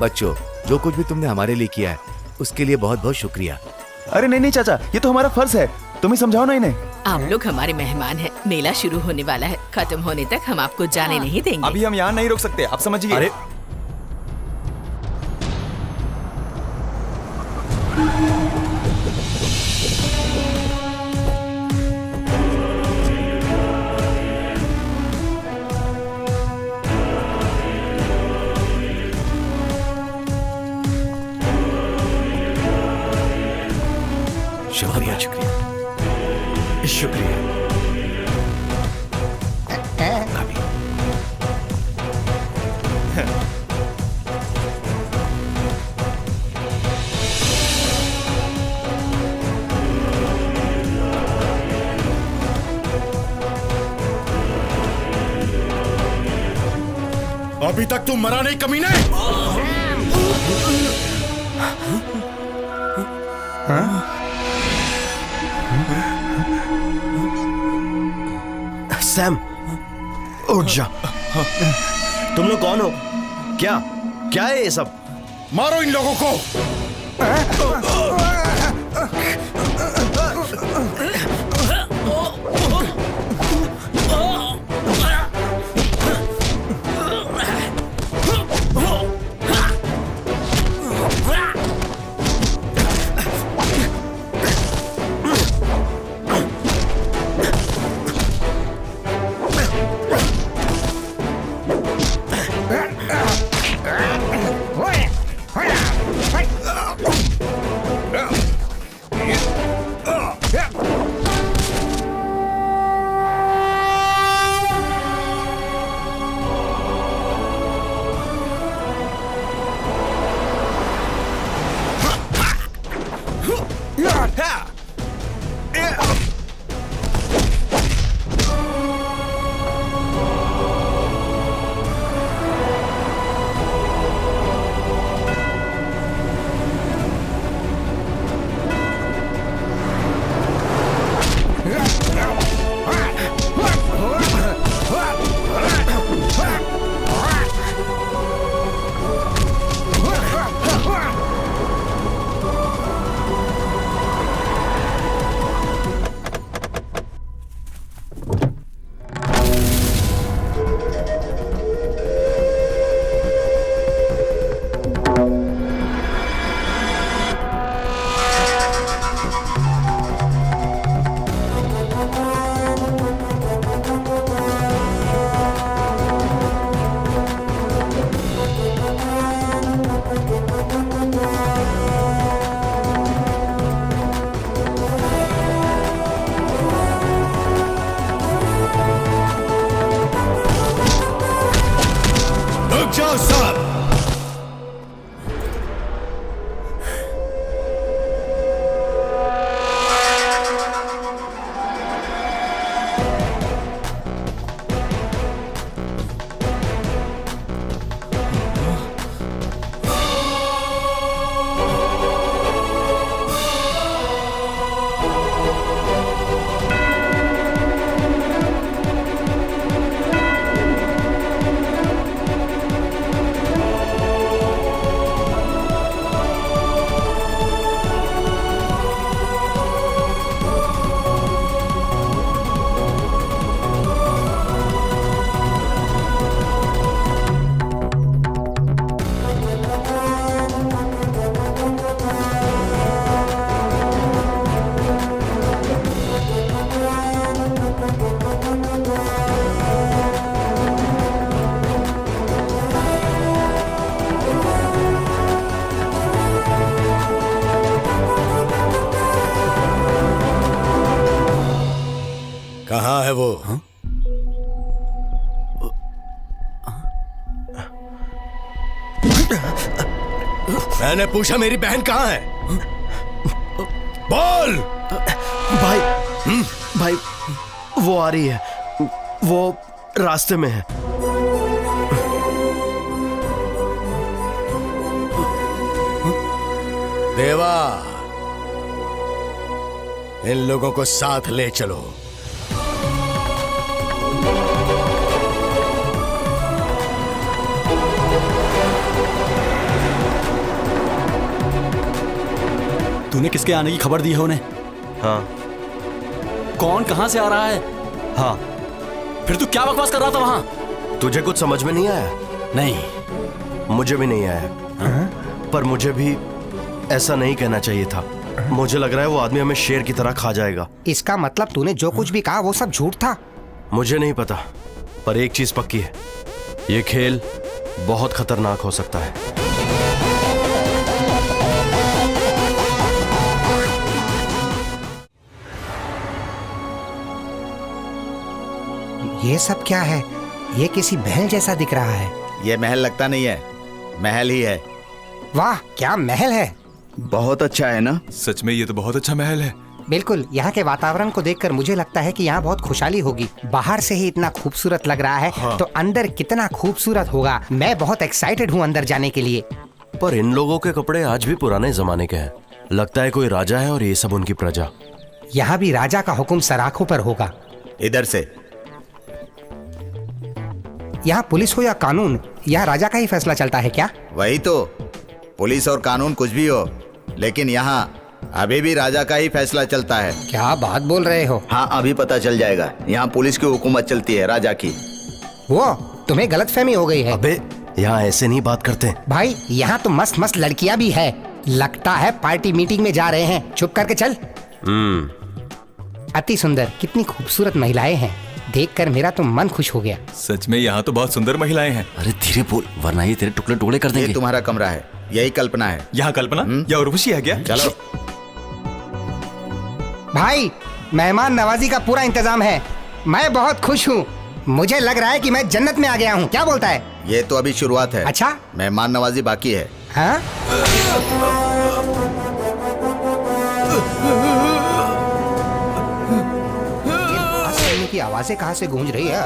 बच्चों, जो कुछ भी तुमने हमारे लिए किया है उसके लिए बहुत बहुत शुक्रिया। अरे नहीं नहीं चाचा, ये तो हमारा फर्ज है। तुम ही समझाओ ना इन्हें। आप लोग हमारे मेहमान हैं। मेला शुरू होने वाला है, खत्म होने तक हम आपको जाने नहीं देंगे। अभी हम यहाँ नहीं रुक सकते, आप समझिए। अरे शुक्रिया शुक्रिया शुक्रिया। अभी तक तू मरा नहीं कमीने। सैम, उठ जा। तुम लोग कौन हो? क्या क्या है ये सब? मारो इन लोगों को। कहाँ है वो? मैंने पूछा मेरी बहन कहाँ है? बोल। भाई भाई वो आ रही है, वो रास्ते में है। देवा, इन लोगों को साथ ले चलो। तूने किसके आने की खबर दी है उन्हें? हाँ। कौन कहां से आ रहा है? हाँ। फिर तू क्या बकवास कर रहा था वहां? तुझे कुछ समझ में नहीं आया? नहीं, मुझे भी नहीं आया। पर मुझे भी ऐसा नहीं कहना चाहिए था। मुझे लग रहा है वो आदमी हमें शेर की तरह खा जाएगा। इसका मतलब तूने जो कुछ भी कहा वो सब झूठ था? मुझे नहीं पता, पर एक चीज पक्की है, ये खेल बहुत खतरनाक हो सकता है। ये सब क्या है? ये किसी महल जैसा दिख रहा है। ये महल लगता नहीं है, महल ही है। वाह, क्या महल है! बहुत अच्छा है ना? सच में ये तो बहुत अच्छा महल है। बिल्कुल, यहाँ के वातावरण को देखकर मुझे लगता है कि यहाँ बहुत खुशहाली होगी। बाहर से ही इतना खूबसूरत लग रहा है, तो अंदर कितना खूबसूरत होगा। मैं बहुत एक्साइटेड हूँ अंदर जाने के लिए। पर इन लोगों के कपड़े आज भी पुराने जमाने के हैं। लगता है कोई राजा है और ये सब उनकी प्रजा। यहाँ भी राजा का हुक्म सराखों पर होगा। इधर से। यहाँ पुलिस हो या कानून, यहाँ राजा का ही फैसला चलता है क्या? वही तो, पुलिस और कानून कुछ भी हो, लेकिन यहाँ अभी भी राजा का ही फैसला चलता है। क्या बात बोल रहे हो? हाँ, अभी पता चल जाएगा। यहाँ पुलिस की हुकूमत चलती है, राजा की। वो तुम्हें गलतफहमी हो गई है। अबे यहाँ ऐसे नहीं बात करते भाई। यहाँ तो मस्त मस्त लड़कियाँ भी है। लगता है पार्टी मीटिंग में जा रहे हैं। चुप करके चल। अति सुंदर, कितनी खूबसूरत महिलाएं हैं। देखकर मेरा तो मन खुश हो गया। सच में यहाँ तो बहुत सुंदर महिलाएं हैं। अरे धीरे बोल, वरना ये तेरे टुकड़े टुकड़े कर देंगे। ये तुम्हारा कमरा है, यही कल्पना है। यहाँ कल्पना या उर्वशी है क्या? चलो भाई, मेहमान नवाजी का पूरा इंतजाम है। मैं बहुत खुश हूँ। मुझे लग रहा है कि मैं जन्नत में आ गया हूँ। क्या बोलता है? ये तो अभी शुरुआत है। अच्छा, मेहमान नवाजी बाकी है। हाँ? की आवाजें कहाँ से गूंज रही है?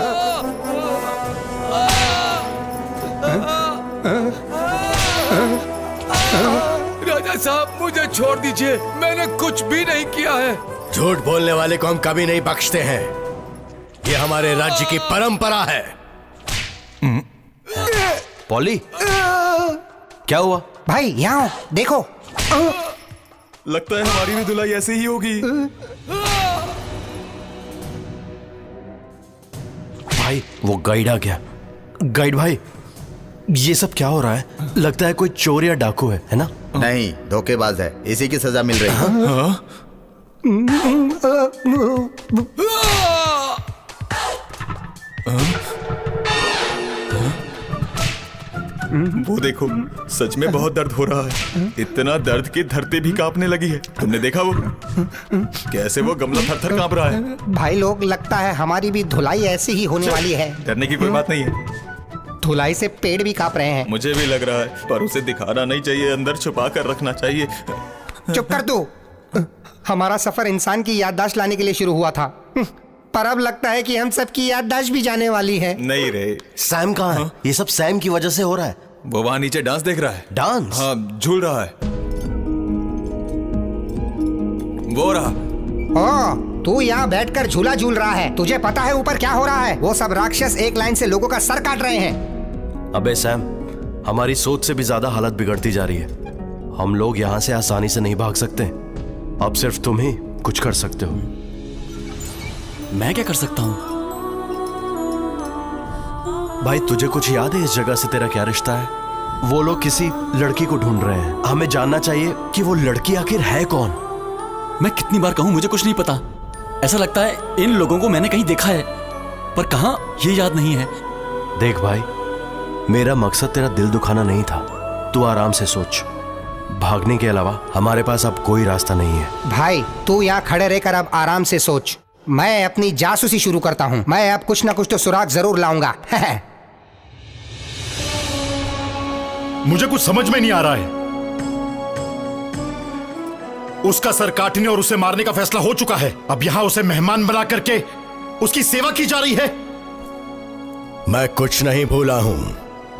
राजा साहब, मुझे छोड़ दीजिए, मैंने कुछ भी नहीं किया है। झूठ बोलने वाले को हम कभी नहीं बख्शते हैं। ये हमारे राज्य की परंपरा है। पॉली, क्या हुआ? भाई यहाँ आओ, देखो। लगता है हमारी भी धुलाई ऐसे ही होगी। भाई, वो गाइड आ गया। गाइड भाई, ये सब क्या हो रहा है? लगता है कोई चोर या डाकू है ना? नहीं, धोखेबाज है। इसी की सजा मिल रही है। वो देखो, सच में बहुत दर्द हो रहा है। इतना दर्द कि धरती भी कांपने लगी है। तुमने देखा वो कैसे वो गमला थर-थर कांप रहा है? भाई लोग, लगता है हमारी भी धुलाई ऐसी ही होने वाली है। डरने की कोई बात नहीं है। धुलाई से पेड़ भी कांप रहे हैं। मुझे भी लग रहा है, पर उसे दिखाना नहीं चाहिए, अंदर छुपा कर रखना चाहिए। चुप कर तू। हमारा सफर इंसान की याददाश्त लाने के लिए शुरू हुआ था, पर अब लगता है कि हम सबकी याददाश्त भी जाने वाली है। नहीं रे। सैम कहाँ है? ये सब सैम की वजह से हो रहा है। वो वहाँ नीचे डांस देख रहा है। डांस? हाँ, झूल रहा है। वो रहा। तू यहाँ बैठकर झूला झूल रहा है। तुझे पता है ऊपर क्या हो रहा है? वो सब राक्षस एक लाइन से लोगों का सर काट रहे हैं। अबे सैम, हमारी सोच से भी ज्यादा हालत बिगड़ती जा रही है। हम लोग यहाँ से आसानी से नहीं भाग सकते। अब सिर्फ तुम ही कुछ कर सकते हो। मैं क्या कर सकता हूँ? भाई, तुझे कुछ याद है इस जगह से तेरा क्या रिश्ता है? वो लोग किसी लड़की को ढूंढ रहे हैं। हमें जानना चाहिए कि वो लड़की आखिर है कौन। मैं कितनी बार कहूँ, मुझे कुछ नहीं पता। ऐसा लगता है इन लोगों को मैंने कहीं देखा है, पर कहाँ ये याद नहीं है। देख भाई, मेरा मकसद तेरा दिल दुखाना नहीं था। तू आराम से सोच। भागने के अलावा हमारे पास अब कोई रास्ता नहीं है। भाई, तू यहाँ खड़े रहकर अब आराम से सोच। मैं अपनी जासूसी शुरू करता हूँ। मैं अब कुछ ना कुछ तो सुराग जरूर लाऊंगा। मुझे कुछ समझ में नहीं आ रहा है। उसका सर काटने और उसे मारने का फैसला हो चुका है। अब यहाँ उसे मेहमान बना करके उसकी सेवा की जा रही है। मैं कुछ नहीं भूला हूं।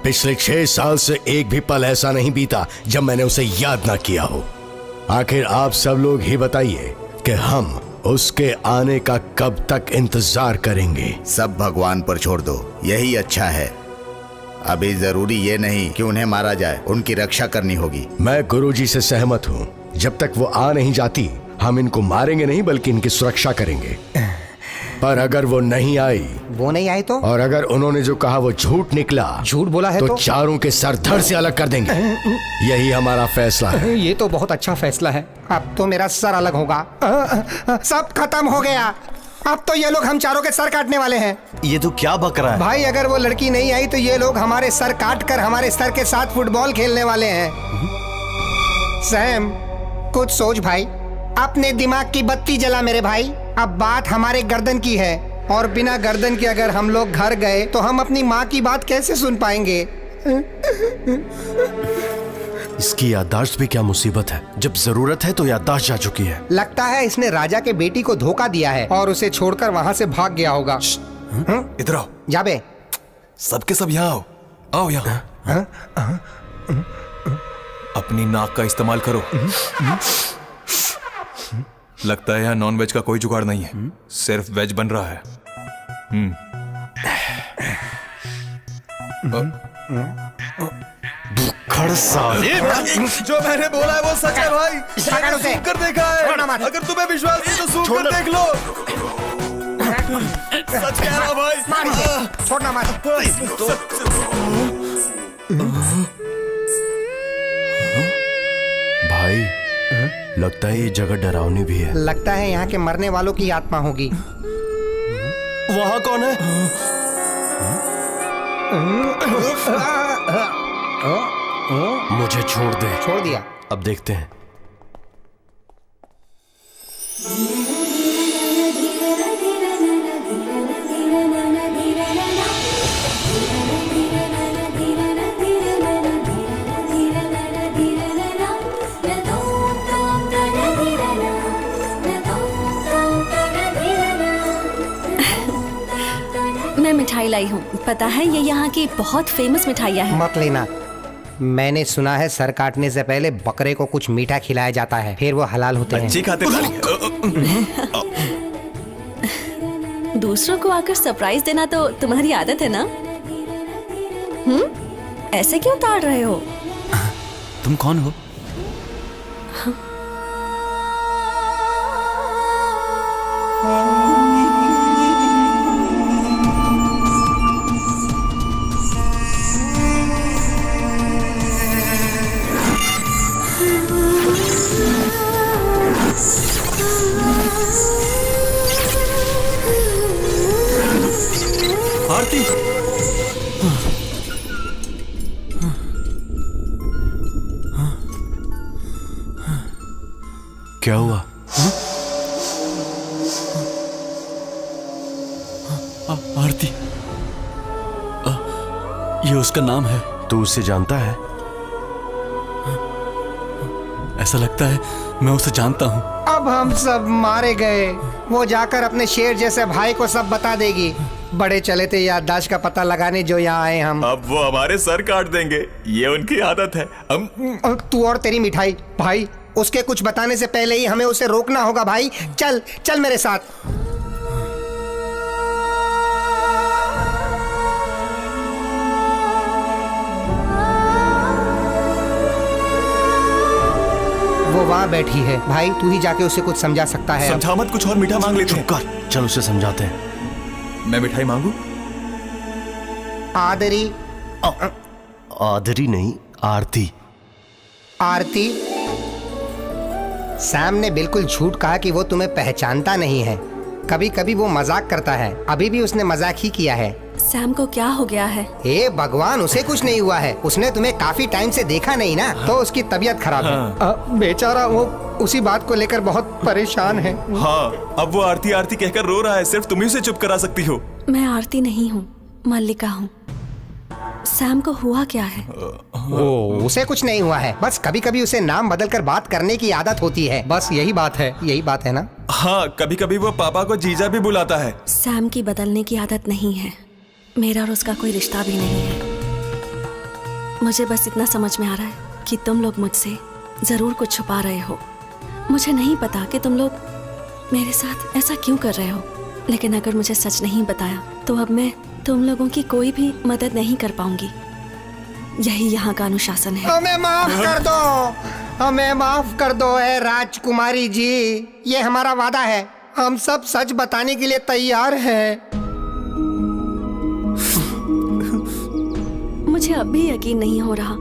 पिछले 6 साल से एक भी पल ऐसा नहीं बीता जब मैंने उसे याद ना किया हो। आखिर आप सब लोग ही बताइए कि हम उसके आने का कब तक इंतजार करेंगे? सब भगवान पर छोड़ दो, यही अच्छा है। अभी जरूरी ये नहीं कि उन्हें मारा जाए, उनकी रक्षा करनी होगी। मैं गुरुजी से सहमत हूँ। जब तक वो आ नहीं जाती, हम इनको मारेंगे नहीं बल्कि इनकी सुरक्षा करेंगे। पर अगर वो नहीं आई तो? और अगर उन्होंने जो कहा वो झूठ निकला, झूठ बोला है तो चारों के सर धड़ से अलग कर देंगे। यही हमारा फैसला है। ये तो बहुत अच्छा फैसला है। अब तो मेरा सर अलग होगा। सब खत्म हो गया। अब तो ये लोग हम चारों के सर काटने वाले हैं। ये तो क्या बक रहा है? भाई, अगर वो लड़की नहीं आई तो ये लोग हमारे सर काट कर हमारे सर के साथ फुटबॉल खेलने वाले हैं। सैम, कुछ सोच भाई। अपने दिमाग की बत्ती जला मेरे भाई। अब बात हमारे गर्दन की है, और बिना गर्दन के अगर हम लोग घर गए तो हम अपनी माँ की बात कैसे सुन पाएंगे? इसकी याददाश्त भी क्या मुसीबत है। जब जरूरत है तो याददाश्त जा चुकी है। लगता है इसने राजा के बेटी को धोखा दिया है और उसे छोड़कर वहाँ से भाग गया होगा। इधर आओ। जाबे सबके सब यहाँ आओ। आओ यहाँ। अपनी नाक का इस्तेमाल करो। लगता है यहाँ नॉन वेज का कोई जुगाड़ नहीं है, सिर्फ वेज बन रहा है। जो मैंने बोला है वो सच है भाई। मैंने सूंघ कर देखा है। अगर तुम्हें विश्वास नहीं तो सूंघ कर देख लो। सच कह रहा हूं भाई। छोड़ना मत। भाई लगता है ये जगह डरावनी भी है। लगता है यहाँ के मरने वालों की आत्मा होगी। वहाँ कौन है? मुझे छोड़ दे। छोड़ दिया। अब देखते हैं। मैं मिठाई लाई हूँ। पता है ये यहाँ की बहुत फेमस मिठाइयाँ हैं। मत लेना। मैंने सुना है सर काटने से पहले बकरे को कुछ मीठा खिलाया जाता है, फिर वो हलाल होते हैं। अच्छी खाते दूसरों को आकर सरप्राइज देना तो तुम्हारी आदत है ना? ऐसे क्यों ताड़ रहे हो? तुम कौन हो? आरती। क्या हुआ? आरती, ये उसका नाम है। तू उससे जानता है? ऐसा लगता है मैं उसे जानता हूँ। अब हम सब मारे गए। वो जाकर अपने शेर जैसे भाई को सब बता देगी। बड़े चले थे याददाश्त का पता लगाने जो यहाँ आए हम। अब वो हमारे सर काट देंगे, ये उनकी आदत है। तू और तेरी मिठाई। भाई उसके कुछ बताने से पहले ही हमें उसे रोकना होगा। भाई चल चल मेरे साथ। वो वहाँ बैठी है। भाई तू ही जाके उसे कुछ समझा सकता है। समझा मत, कुछ और मीठा मांग लेते हैं। चुप कर, चल उसे समझाते हैं। मैं मिठाई मांगू? आदरी। आदरी नहीं, आरती। आरती। सैम ने बिल्कुल झूठ कहा कि वो तुम्हें पहचानता नहीं है। कभी कभी वो मजाक करता है। अभी भी उसने मजाक ही किया है। सैम को क्या हो गया है? हे भगवान, उसे कुछ नहीं हुआ है। उसने तुम्हें काफी टाइम से देखा नहीं ना, तो उसकी तबीयत खराब है। बेचारा वो उसी बात को लेकर बहुत परेशान है। हाँ, अब वो आरती आरती कहकर रो रहा है। सिर्फ तुम ही उसे चुप करा सकती हो। मैं आरती नहीं हूँ, मल्लिका हूँ। सैम को हुआ क्या है? उसे कुछ नहीं हुआ है। बस कभी कभी उसे नाम बदलकर बात करने की आदत होती है। बस यही बात है। यही बात है ना? हाँ, कभी कभी वो पापा को जीजा भी बुलाता है। सैम की बदलने की आदत नहीं है। मेरा और उसका कोई रिश्ता भी नहीं है। मुझे बस इतना समझ में आ रहा है कि तुम लोग मुझसे जरूर कुछ छुपा रहे हो। मुझे नहीं पता कि तुम लोग मेरे साथ ऐसा क्यों कर रहे हो, लेकिन अगर मुझे सच नहीं बताया तो अब मैं तुम लोगों की कोई भी मदद नहीं कर पाऊंगी। यही यहाँ का अनुशासन है। हमें माफ कर दो, हमें माफ कर दो है राजकुमारी जी। ये हमारा वादा है। हम सब सच बताने के लिए तैयार हैं। मुझे अब भी यकीन नहीं हो रहा।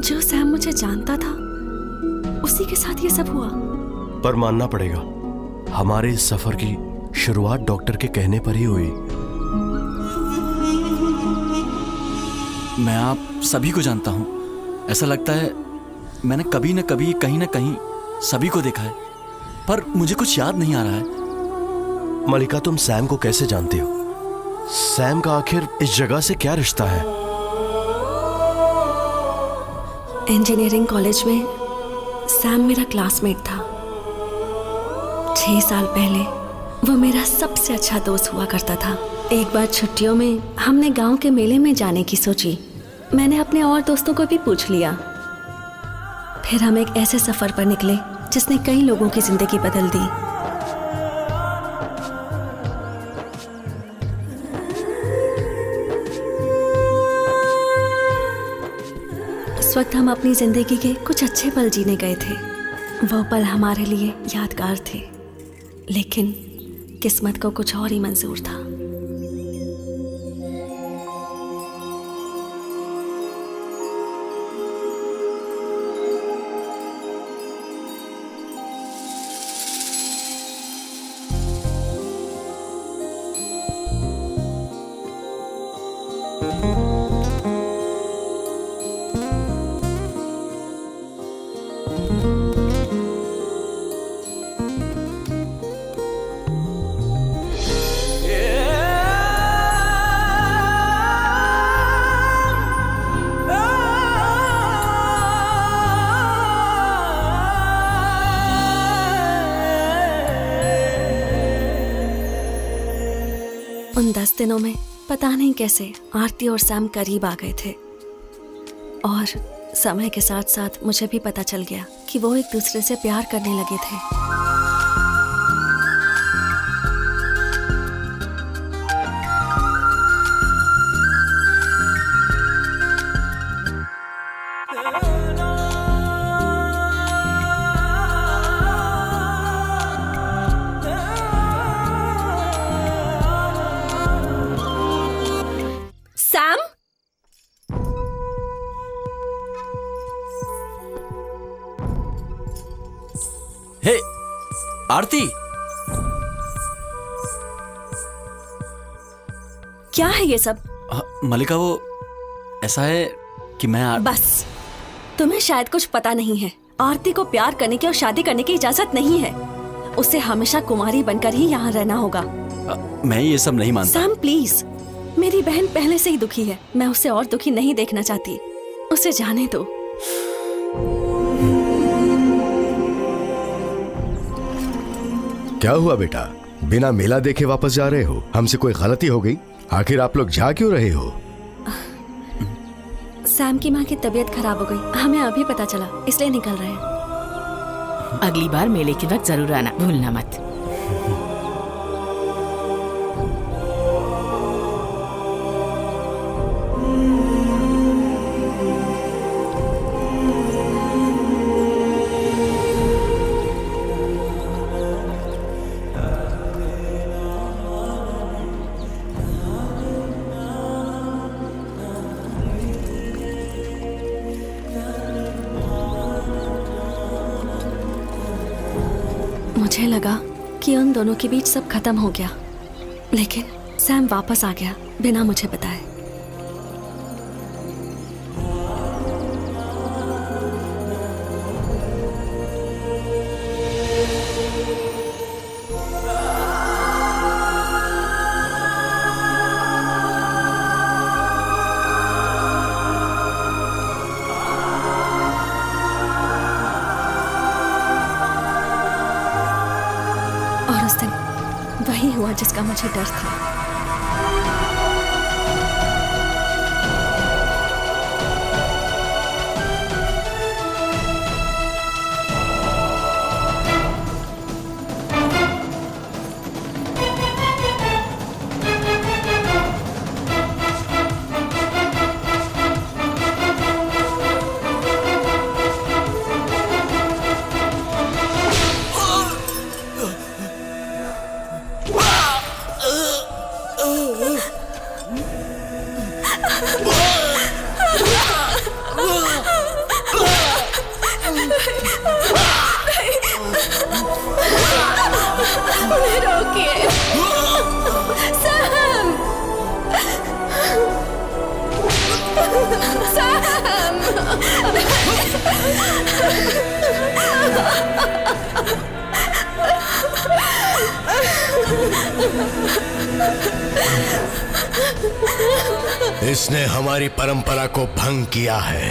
जो सैम मुझे जानता था उसी के साथ ये सब हुआ। पर मानना पड़ेगा, हमारे इस सफर की शुरुआत डॉक्टर के कहने पर ही हुई। मैं आप सभी को जानता हूँ। ऐसा लगता है मैंने कभी न कभी कहीं न कहीं सभी को देखा है, पर मुझे कुछ याद नहीं आ रहा है। मलिका, तुम सैम को कैसे जानती हो? सैम का आखिर इस जगह से क्या रिश्ता है? इंजीनियरिंग कॉलेज में सैम मेरा क्लासमेट था। 6 साल पहले वो मेरा सबसे अच्छा दोस्त हुआ करता था। एक बार छुट्टियों में हमने गांव के मेले में जाने की सोची। मैंने अपने और दोस्तों को भी पूछ लिया। फिर हम एक ऐसे सफर पर निकले जिसने कई लोगों की जिंदगी बदल दी। उस वक्त हम अपनी जिंदगी के कुछ अच्छे पल जीने गए थे। वो पल हमारे लिए यादगार थे, लेकिन किस्मत को कुछ और ही मंजूर था। उन 10 दिनों में पता नहीं कैसे आरती और सैम करीब आ गए थे, और समय के साथ साथ मुझे भी पता चल गया कि वो एक दूसरे से प्यार करने लगे थे। सैम, हे आरती, क्या है ये सब? मलिका, वो ऐसा है कि मैं बस, तुम्हें शायद कुछ पता नहीं है। आरती को प्यार करने की और शादी करने की इजाजत नहीं है। उसे हमेशा कुमारी बनकर ही यहाँ रहना होगा। मैं ये सब नहीं मानता। सैम प्लीज, मेरी बहन पहले से ही दुखी है। मैं उसे और दुखी नहीं देखना चाहती। उसे जाने दो। क्या हुआ बेटा, बिना मेला देखे वापस जा रहे हो? हमसे कोई गलती हो गई? आखिर आप लोग जा क्यों रहे हो? सैम की माँ की तबीयत खराब हो गई, हमें अभी पता चला, इसलिए निकल रहे हैं। अगली बार मेले के वक्त जरूर आना, भूलना मत। मुझे लगा कि उन दोनों के बीच सब खत्म हो गया, लेकिन सैम वापस आ गया बिना मुझे बताए। और उस दिन वही हुआ जिसका मुझे डर था। इसने हमारी परंपरा को भंग किया है।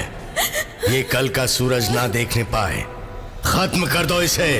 ये कल का सूरज ना देखने पाए। खत्म कर दो इसे।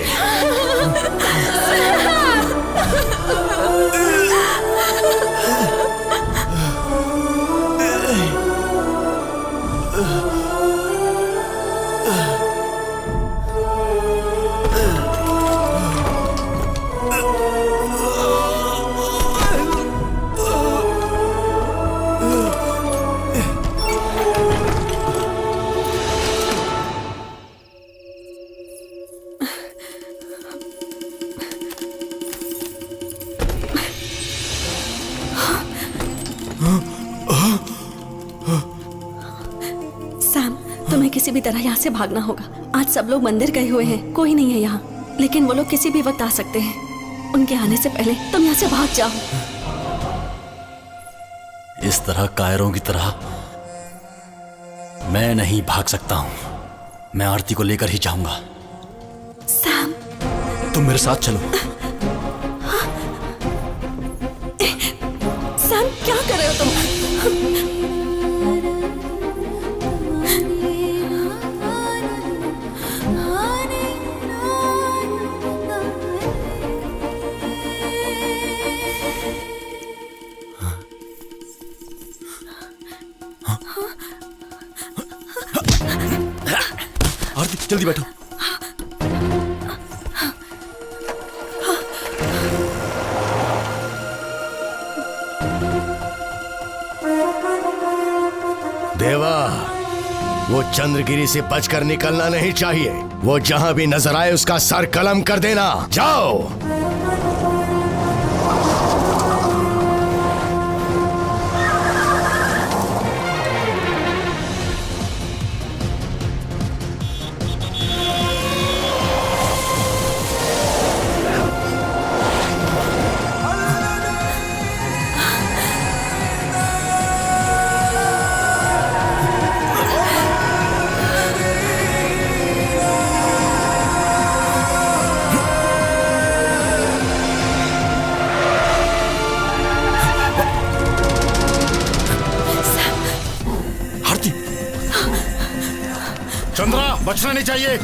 सैम, तुम्हें किसी भी तरह यहाँ से भागना होगा। आज सब लोग मंदिर गए हुए हैं, कोई नहीं है यहाँ, लेकिन वो लोग किसी भी वक्त आ सकते हैं। उनके आने से पहले तुम यहाँ से भाग जाओ। इस तरह कायरों की तरह मैं नहीं भाग सकता हूं। मैं आरती को लेकर ही जाऊंगा। सैम, तुम मेरे साथ चलो। सैम, क्या कर रहे हो तुम? आरती जल्दी बैठो। देवा, वो चंद्रगिरी से बचकर निकलना नहीं चाहिए। वो जहां भी नजर आए उसका सर कलम कर देना। जाओ। चंद्रा, बचना नहीं चाहिए।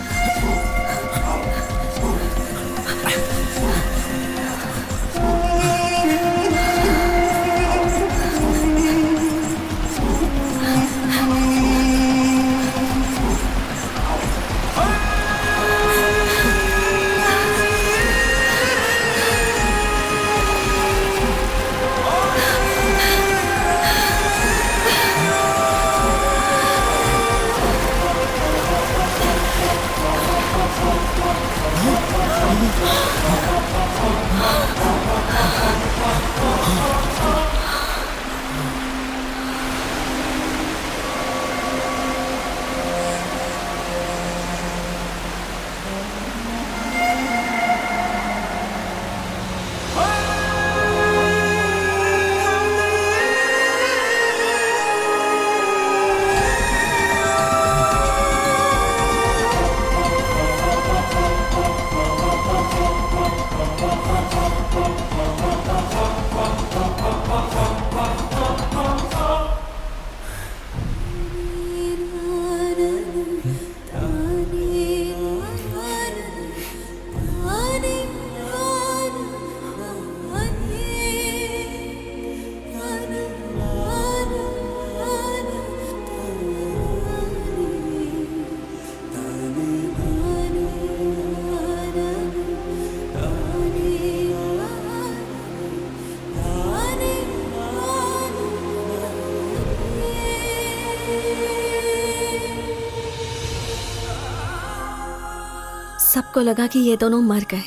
सबको लगा कि ये दोनों मर गए।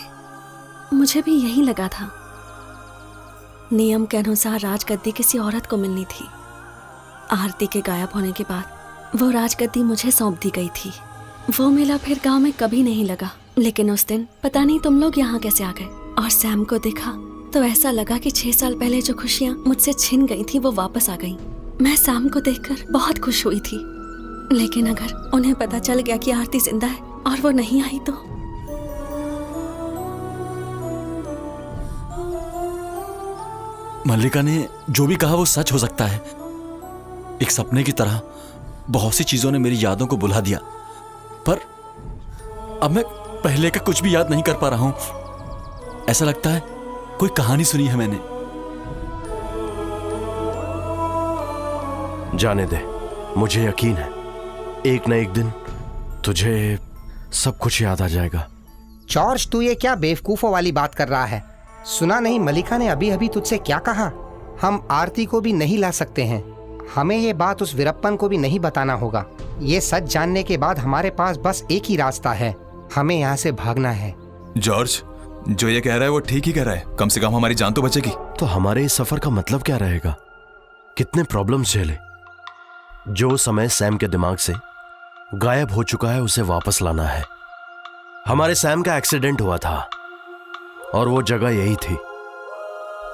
मुझे भी यही लगा था। नियम के अनुसार राजगद्दी किसी औरत को मिलनी थी। आरती के गायब होने के बाद वो राजगद्दी मुझे सौंप दी गई थी। वो मेला फिर गांव में कभी नहीं लगा। लेकिन उस दिन पता नहीं तुम लोग यहाँ कैसे आ गए। और सैम को देखा तो ऐसा लगा कि 6 साल पहले जो खुशियाँ मुझसे छिन गई थी वो वापस आ गई। मैं सैम को देखकर बहुत खुश हुई थी। लेकिन अगर उन्हें पता चल गया कि आरती जिंदा है और वो नहीं आई तो? मल्लिका ने जो भी कहा वो सच हो सकता है। एक सपने की तरह बहुत सी चीजों ने मेरी यादों को बुला दिया, पर अब मैं पहले का कुछ भी याद नहीं कर पा रहा हूं। ऐसा लगता है कोई कहानी सुनी है मैंने। जाने दे, मुझे यकीन है एक न एक दिन तुझे सब कुछ याद आ जाएगा। जॉर्ज, तू ये क्या बेवकूफों वाली बात कर रहा है? सुना नहीं मलिका ने अभी अभी तुझसे क्या कहा? हम आरती को भी नहीं ला सकते हैं। हमें ये बात उस वीरप्पन को भी नहीं बताना होगा। ये सच जानने के बाद हमारे पास बस एक ही रास्ता है, हमें यहाँ से भागना है। जॉर्ज, जो ये कह रहा है वो ठीक ही कह रहा है। कम से कम हमारी जान तो बचेगी। तो हमारे इस सफर का मतलब क्या रहेगा? कितने प्रॉब्लम्स झेले। जो समय सैम के दिमाग से गायब हो चुका है उसे वापस लाना है। हमारे सैम का एक्सीडेंट हुआ था और वो जगह यही थी।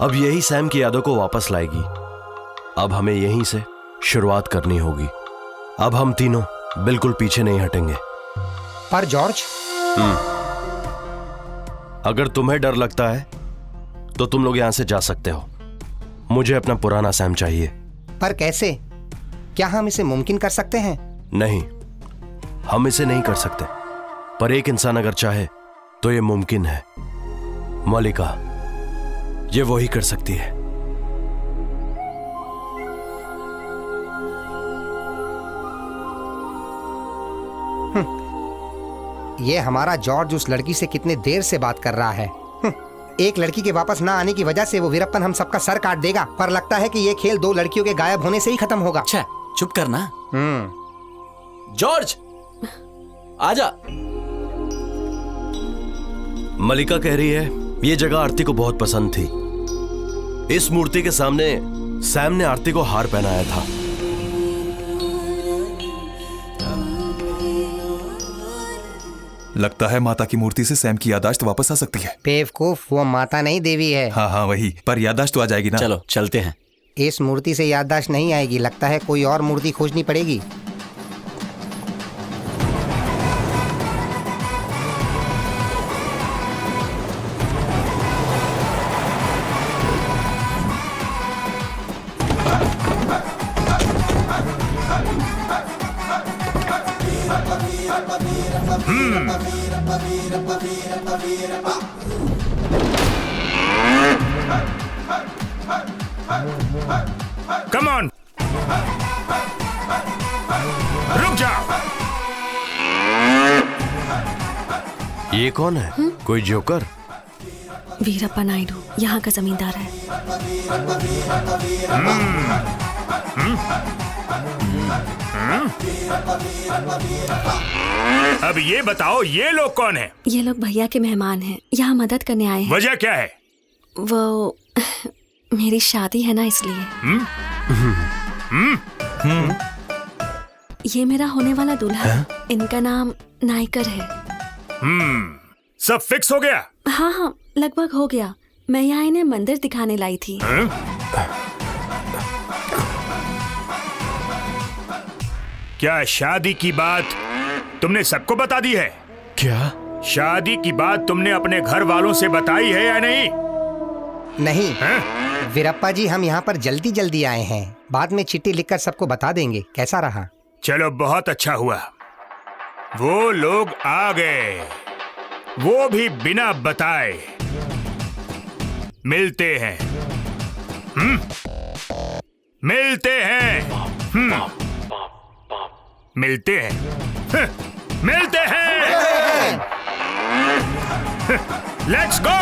अब यही सैम की यादों को वापस लाएगी। अब हमें यहीं से शुरुआत करनी होगी। अब हम तीनों बिल्कुल पीछे नहीं हटेंगे। पर जॉर्ज, अगर तुम्हें डर लगता है तो तुम लोग यहां से जा सकते हो। मुझे अपना पुराना सैम चाहिए। पर कैसे? क्या हम इसे मुमकिन कर सकते हैं? नहीं, हम इसे नहीं कर सकते, पर एक इंसान अगर चाहे तो ये मुमकिन है। मलिका, ये वही कर सकती है। ये हमारा जॉर्ज उस लड़की से कितने देर से बात कर रहा है। एक लड़की के वापस ना आने की वजह से वो वीरप्पन हम सबका सर काट देगा, पर लगता है कि ये खेल दो लड़कियों के गायब होने से ही खत्म होगा। अच्छा, चुप करना। जॉर्ज, आजा। मलिका कह रही है ये जगह आरती को बहुत पसंद थी। इस मूर्ति के सामने सैम ने आरती को हार पहनाया था। लगता है माता की मूर्ति से सैम की याददाश्त वापस आ सकती है। बेवकूफ, वो माता नहीं देवी है। हाँ हाँ वही, पर याददाश्त तो आ जाएगी ना। चलो चलते हैं। इस मूर्ति से याददाश्त नहीं आएगी, लगता है कोई और मूर्ति खोजनी पड़ेगी। कम ऑन, रुक जाओ। ये कौन है? कोई जोकर? वीरप्पा नायडू यहाँ का जमींदार है। अब ये बताओ, ये लोग कौन है? ये लोग भैया के मेहमान हैं, यहाँ मदद करने आए हैं। वजह क्या है? वो मेरी शादी है ना, इसलिए। ये मेरा होने वाला दूल्हा है। इनका नाम नायकर है। सब फिक्स हो गया? हाँ हाँ, लगभग हो गया। मैं यहाँ इन्हें मंदिर दिखाने लाई थी। क्या शादी की बात तुमने सबको बता दी है? क्या शादी की बात तुमने अपने घर वालों से बताई है या नहीं? नहीं वीरप्पा जी, हम यहाँ पर जल्दी जल्दी आए हैं। बाद में चिट्ठी लिखकर सबको बता देंगे। कैसा रहा? चलो, बहुत अच्छा हुआ। वो लोग आ गए, वो भी बिना बताए। मिलते हैं। मिलते हैं। मिलते हैं। मिलते हैं। Let's go.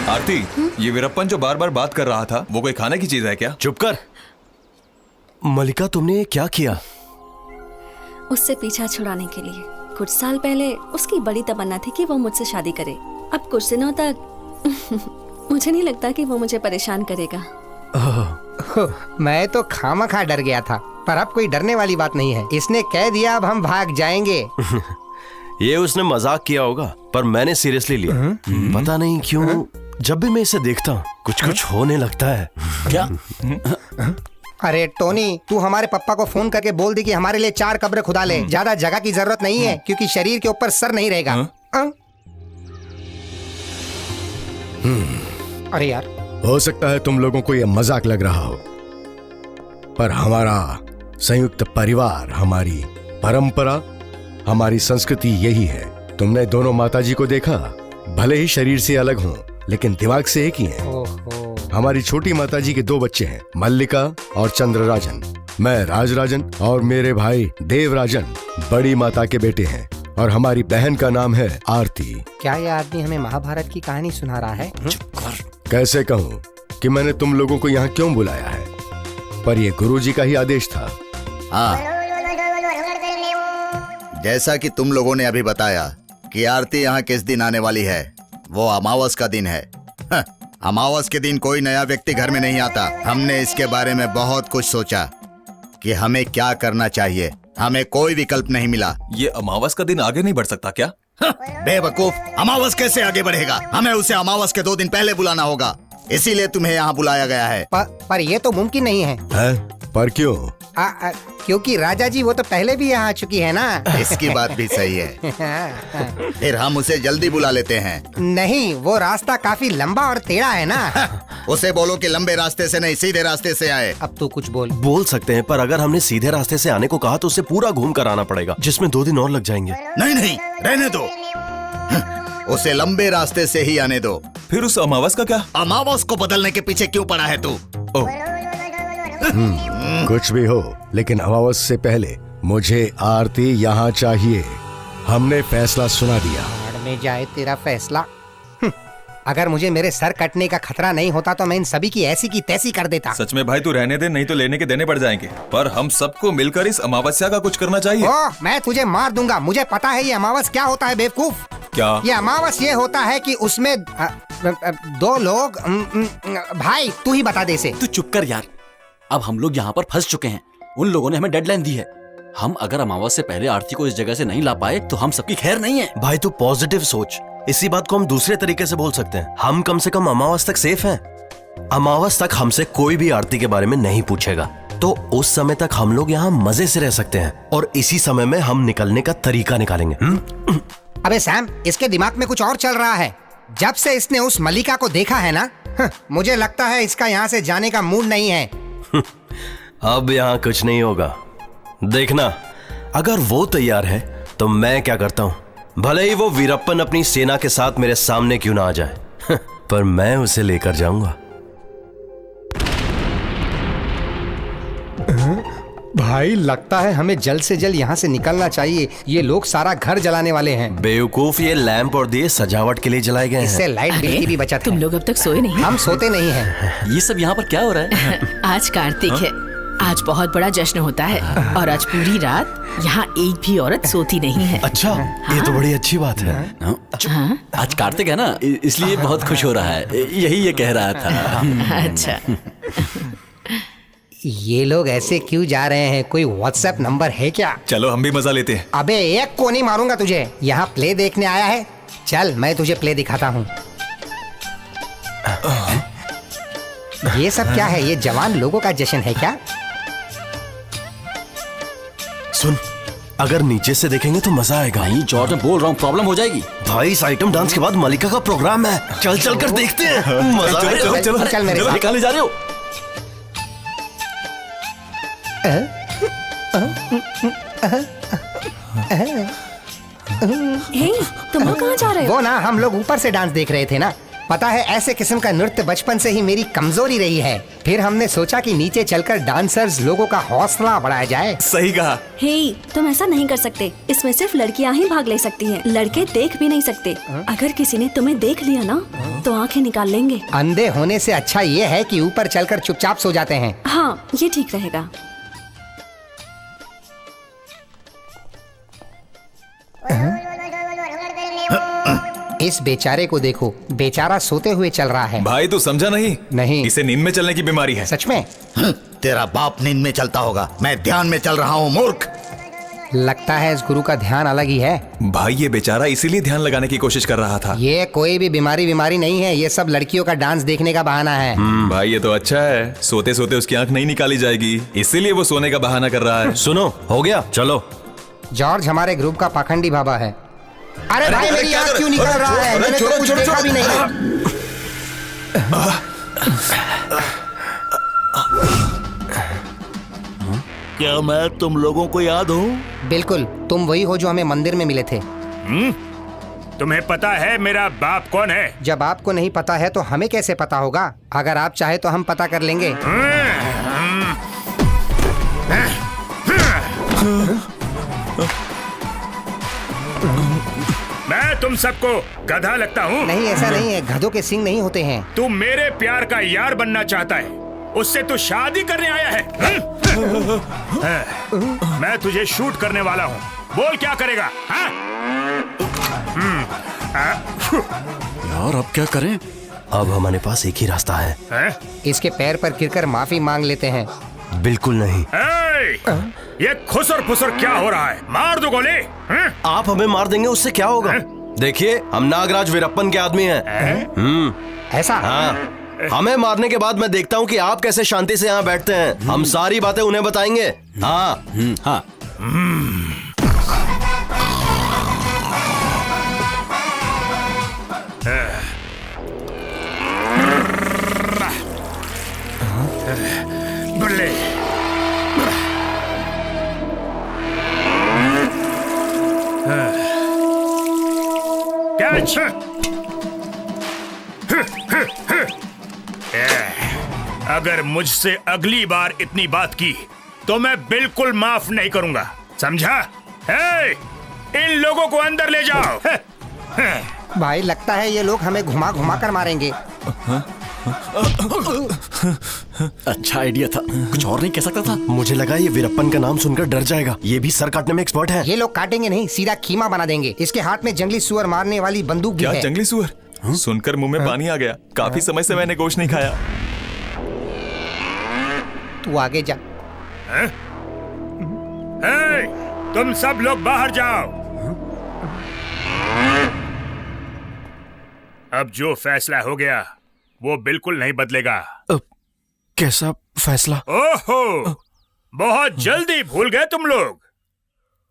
आरती, ये वीरप्पन जो बार बार बात कर रहा था वो कोई खाने की चीज है क्या? चुप कर। मलिका, तुमने ये क्या किया? उससे पीछा छुड़ाने के लिए। कुछ साल पहले उसकी बड़ी तमन्ना थी कि वो मुझसे शादी करे। अब कुछ दिनों तक मुझे नहीं लगता कि वो मुझे परेशान करेगा। मैं तो खामखा डर गया था, पर अब कोई डरने वाली बात नहीं है। इसने कह दिया, अब हम भाग जाएंगे। ये उसने मजाक किया होगा, पर मैंने सीरियसली लिया। पता नहीं क्यों जब भी मैं इसे देखता हूँ कुछ कुछ होने लगता है। क्या? अरे टोनी, तू हमारे पापा को फोन करके बोल दी कि हमारे लिए 4 कब्र खुदा ले। ज्यादा जगह की जरूरत नहीं है, क्योंकि शरीर के ऊपर सर नहीं रहेगा। अरे यार, हो सकता है तुम लोगों को यह मजाक लग रहा हो, पर हमारा संयुक्त परिवार, हमारी परंपरा, हमारी संस्कृति यही है। तुमने दोनों माताजी को देखा, भले ही शरीर से अलग हों लेकिन दिमाग से एक ही हैं। हमारी छोटी माताजी के 2 बच्चे हैं, मल्लिका और चंद्रराजन। मैं राजराजन और मेरे भाई देवराजन बड़ी माता के बेटे हैं, और हमारी बहन का नाम है आरती। क्या ये आदमी हमें महाभारत की कहानी सुना रहा है? कैसे कहूँ कि मैंने तुम लोगों को यहाँ क्यों बुलाया है, पर यह गुरुजी का ही आदेश था। हाँ, जैसा कि तुम लोगों ने अभी बताया कि आरती यहाँ किस दिन आने वाली है, वो अमावस का दिन है। अमावस के दिन कोई नया व्यक्ति घर में नहीं आता। हमने इसके बारे में बहुत कुछ सोचा कि हमें क्या करना चाहिए, हमें कोई विकल्प नहीं मिला। ये अमावस का दिन आगे नहीं बढ़ सकता क्या? बेवकूफ, अमावस कैसे आगे बढ़ेगा? हमें उसे अमावस के 2 दिन पहले बुलाना होगा, इसीलिए तुम्हें यहाँ बुलाया गया है। पर ये तो मुमकिन नहीं है। पर क्यों? क्योंकि राजा जी वो तो पहले भी यहाँ आ चुकी है ना। इसकी बात भी सही है। फिर हम उसे जल्दी बुला लेते हैं। नहीं, वो रास्ता काफी लंबा और टेढ़ा है ना। उसे बोलो कि लंबे रास्ते से नहीं, सीधे रास्ते से आए। अब तू कुछ बोल सकते हैं, पर अगर हमने सीधे रास्ते से आने को कहा तो उसे पूरा घूम कर आना पड़ेगा, जिसमें 2 दिन और लग जाएंगे। नहीं, रहने दो, उसे लंबे रास्ते से ही आने दो। फिर उस अमावस का क्या? अमावस को बदलने के पीछे क्यों पड़ा है तू? कुछ भी हो, लेकिन अमावस से पहले मुझे आरती यहाँ चाहिए। हमने फैसला सुना दिया। भाड़ में जाए तेरा फैसला। अगर मुझे मेरे सर कटने का खतरा नहीं होता तो मैं इन सभी की ऐसी की तैसी कर देता। सच में भाई, तू रहने दे, नहीं तो लेने के देने पड़ जाएंगे। पर हम सबको मिलकर इस अमावस्या का कुछ करना चाहिए। मैं तुझे मार दूंगा। मुझे पता है ये अमावस क्या होता है, बेवकूफ। क्या? ये अमावस ये होता है कि उसमें 2 लोग। भाई तू ही बता दे इसे। तू चुप कर यार। अब हम लोग यहाँ पर फंस चुके हैं। उन लोगों ने हमें डेडलाइन दी है। हम अगर अमावस से पहले आरती को इस जगह से नहीं ला पाए तो हम सबकी खैर नहीं है। भाई तू पॉजिटिव सोच। इसी बात को हम दूसरे तरीके से बोल सकते हैं। हम कम से कम अमावस तक सेफ हैं। अमावस तक हमसे कोई भी आरती के बारे में नहीं पूछेगा, तो उस समय तक हम लोग यहाँ मजे से रह सकते हैं, और इसी समय में हम निकलने का तरीका निकालेंगे। अबे सैम, इसके दिमाग में कुछ और चल रहा है। जब से इसने उस मलिका को देखा है ना, मुझे लगता है इसका यहाँ से जाने का मूड नहीं है। अब यहाँ कुछ नहीं होगा। देखना, अगर वो तैयार है तो मैं क्या करता हूँ। भले ही वो वीरप्पन अपनी सेना के साथ मेरे सामने क्यों ना आ जाए, पर मैं उसे लेकर जाऊंगा। भाई लगता है हमें जल्द से जल्द यहाँ से निकलना चाहिए। ये लोग सारा घर जलाने वाले हैं। बेवकूफ, ये लैंप और दिए सजावट के लिए जलाए गए हैं। इससे लाइट बिल की भी बचत है। तुम लोग अब तक सोए नहीं? हम सोते नहीं हैं। ये सब यहाँ पर क्या हो रहा है? आज कार्तिक है, आज बहुत बड़ा जश्न होता है, और आज पूरी रात यहाँ एक भी औरत सोती नहीं है। अच्छा, ये तो बड़ी अच्छी बात है। आज कार्तिक है ना, इसलिए बहुत खुश हो रहा है। यही ये कह रहा था। अच्छा, ये लोग ऐसे क्यों जा रहे हैं? कोई व्हाट्सएप नंबर है क्या? चलो हम भी मजा लेते हैं। अबे एक को नहीं मारूंगा तुझे। यहाँ प्ले देखने आया है? चल मैं तुझे प्ले दिखाता हूँ। ये सब क्या है? ये जवान लोगों का जश्न है क्या? सुन, अगर नीचे से देखेंगे तो मजा आएगा। नहीं जॉर्ज, मैं बोल रहा हूँ प्रॉब्लम हो जाएगी। भाई इस आइटम डांस के बाद मलिका का प्रोग्राम है। चल कर देखते हैं। मजा आएगा। चल मेरे साथ। निकालने जा रहे हो? हे, तुम लोग कहाँ जा रहे हो? वो ना, हम लोग ऊपर से डांस देख रहे थे ना। पता है ऐसे किस्म का नृत्य बचपन से ही मेरी कमजोरी रही है। फिर हमने सोचा कि नीचे चलकर डांसर्स लोगों का हौसला बढ़ाया जाए। सही कहा। हे, तुम ऐसा नहीं कर सकते। इसमें सिर्फ लड़कियां ही भाग ले सकती हैं। लड़के देख भी नहीं सकते। अगर किसी ने तुम्हें देख लिया ना तो आंखें निकाल लेंगे। अंधे होने से अच्छा ये है कि ऊपर चलकर चुपचाप सो जाते हैं। हाँ, ये ठीक रहेगा। इस बेचारे को देखो, बेचारा सोते हुए चल रहा है। भाई तू समझा नहीं? नहीं, इसे नींद में चलने की बीमारी है। सच में? तेरा बाप नींद में चलता होगा, मैं ध्यान में चल रहा हूँ मूर्ख। लगता है इस गुरु का ध्यान अलग ही है। भाई ये बेचारा इसीलिए ध्यान लगाने की कोशिश कर रहा था। ये कोई भी बीमारी नहीं है। ये सब लड़कियों का डांस देखने का बहाना है। भाई ये तो अच्छा है, सोते सोते उसकी आंख नहीं निकाली जाएगी, इसीलिए वो सोने का बहाना कर रहा है। सुनो, हो गया, चलो। जॉर्ज हमारे ग्रुप का पाखंडी बाबा है। अरे भाई मेरी आंख क्यों निकल रहा है? मैंने तो कुछ देखा भी नहीं। क्या मैं तुम लोगों को याद हूँ? बिल्कुल, तुम वही हो जो हमें मंदिर में मिले थे। तुम्हें पता है मेरा बाप कौन है? जब आपको नहीं पता है तो हमें कैसे पता होगा? अगर आप चाहे तो हम पता कर लेंगे। मैं तुम सबको गधा लगता हूँ? नहीं, ऐसा नहीं है, गधों के सिंग नहीं होते हैं। तू मेरे प्यार का यार बनना चाहता है, उससे तू शादी करने आया है? मैं तुझे शूट करने वाला हूँ, बोल क्या करेगा? यार अब क्या करें? अब हमारे पास एक ही रास्ता है। इसके पैर पर गिरकर माफी मांग लेते हैं। बिल्कुल नहीं। ये खुसर फुसर क्या हो रहा है? मार दो गोली। आप हमें मार देंगे, उससे क्या होगा? देखिए, हम नागराज वीरप्पन के आदमी हैं। ऐसा? हाँ। हमें मारने के बाद मैं देखता हूँ कि आप कैसे शांति से यहाँ बैठते हैं। हम सारी बातें उन्हें बताएंगे। हाँ। हाँ। बल्ले। कैच। अगर मुझसे अगली बार इतनी बात की तो मैं बिल्कुल माफ नहीं करूंगा, समझा? इन लोगों को अंदर ले जाओ। भाई, लगता है ये लोग हमें घुमा घुमा कर मारेंगे। अच्छा आइडिया था, कुछ और नहीं कह सकता था। मुझे लगा ये वीरप्पन का नाम सुनकर डर जाएगा। ये भी सर काटने में एक्सपर्ट है। ये लोग काटेंगे नहीं, सीधा कीमा बना देंगे। इसके हाथ में जंगली सुअर मारने वाली बंदूक भी है। जंगली सुअर? सुनकर मुंह में पानी आ गया। काफी समय से मैंने गोश्त नहीं खाया। तू आगे जा। तुम सब लोग बाहर जाओ। अब जो फैसला हो गया वो बिल्कुल नहीं बदलेगा। कैसा फैसला? ओहो, बहुत जल्दी भूल गए तुम लोग।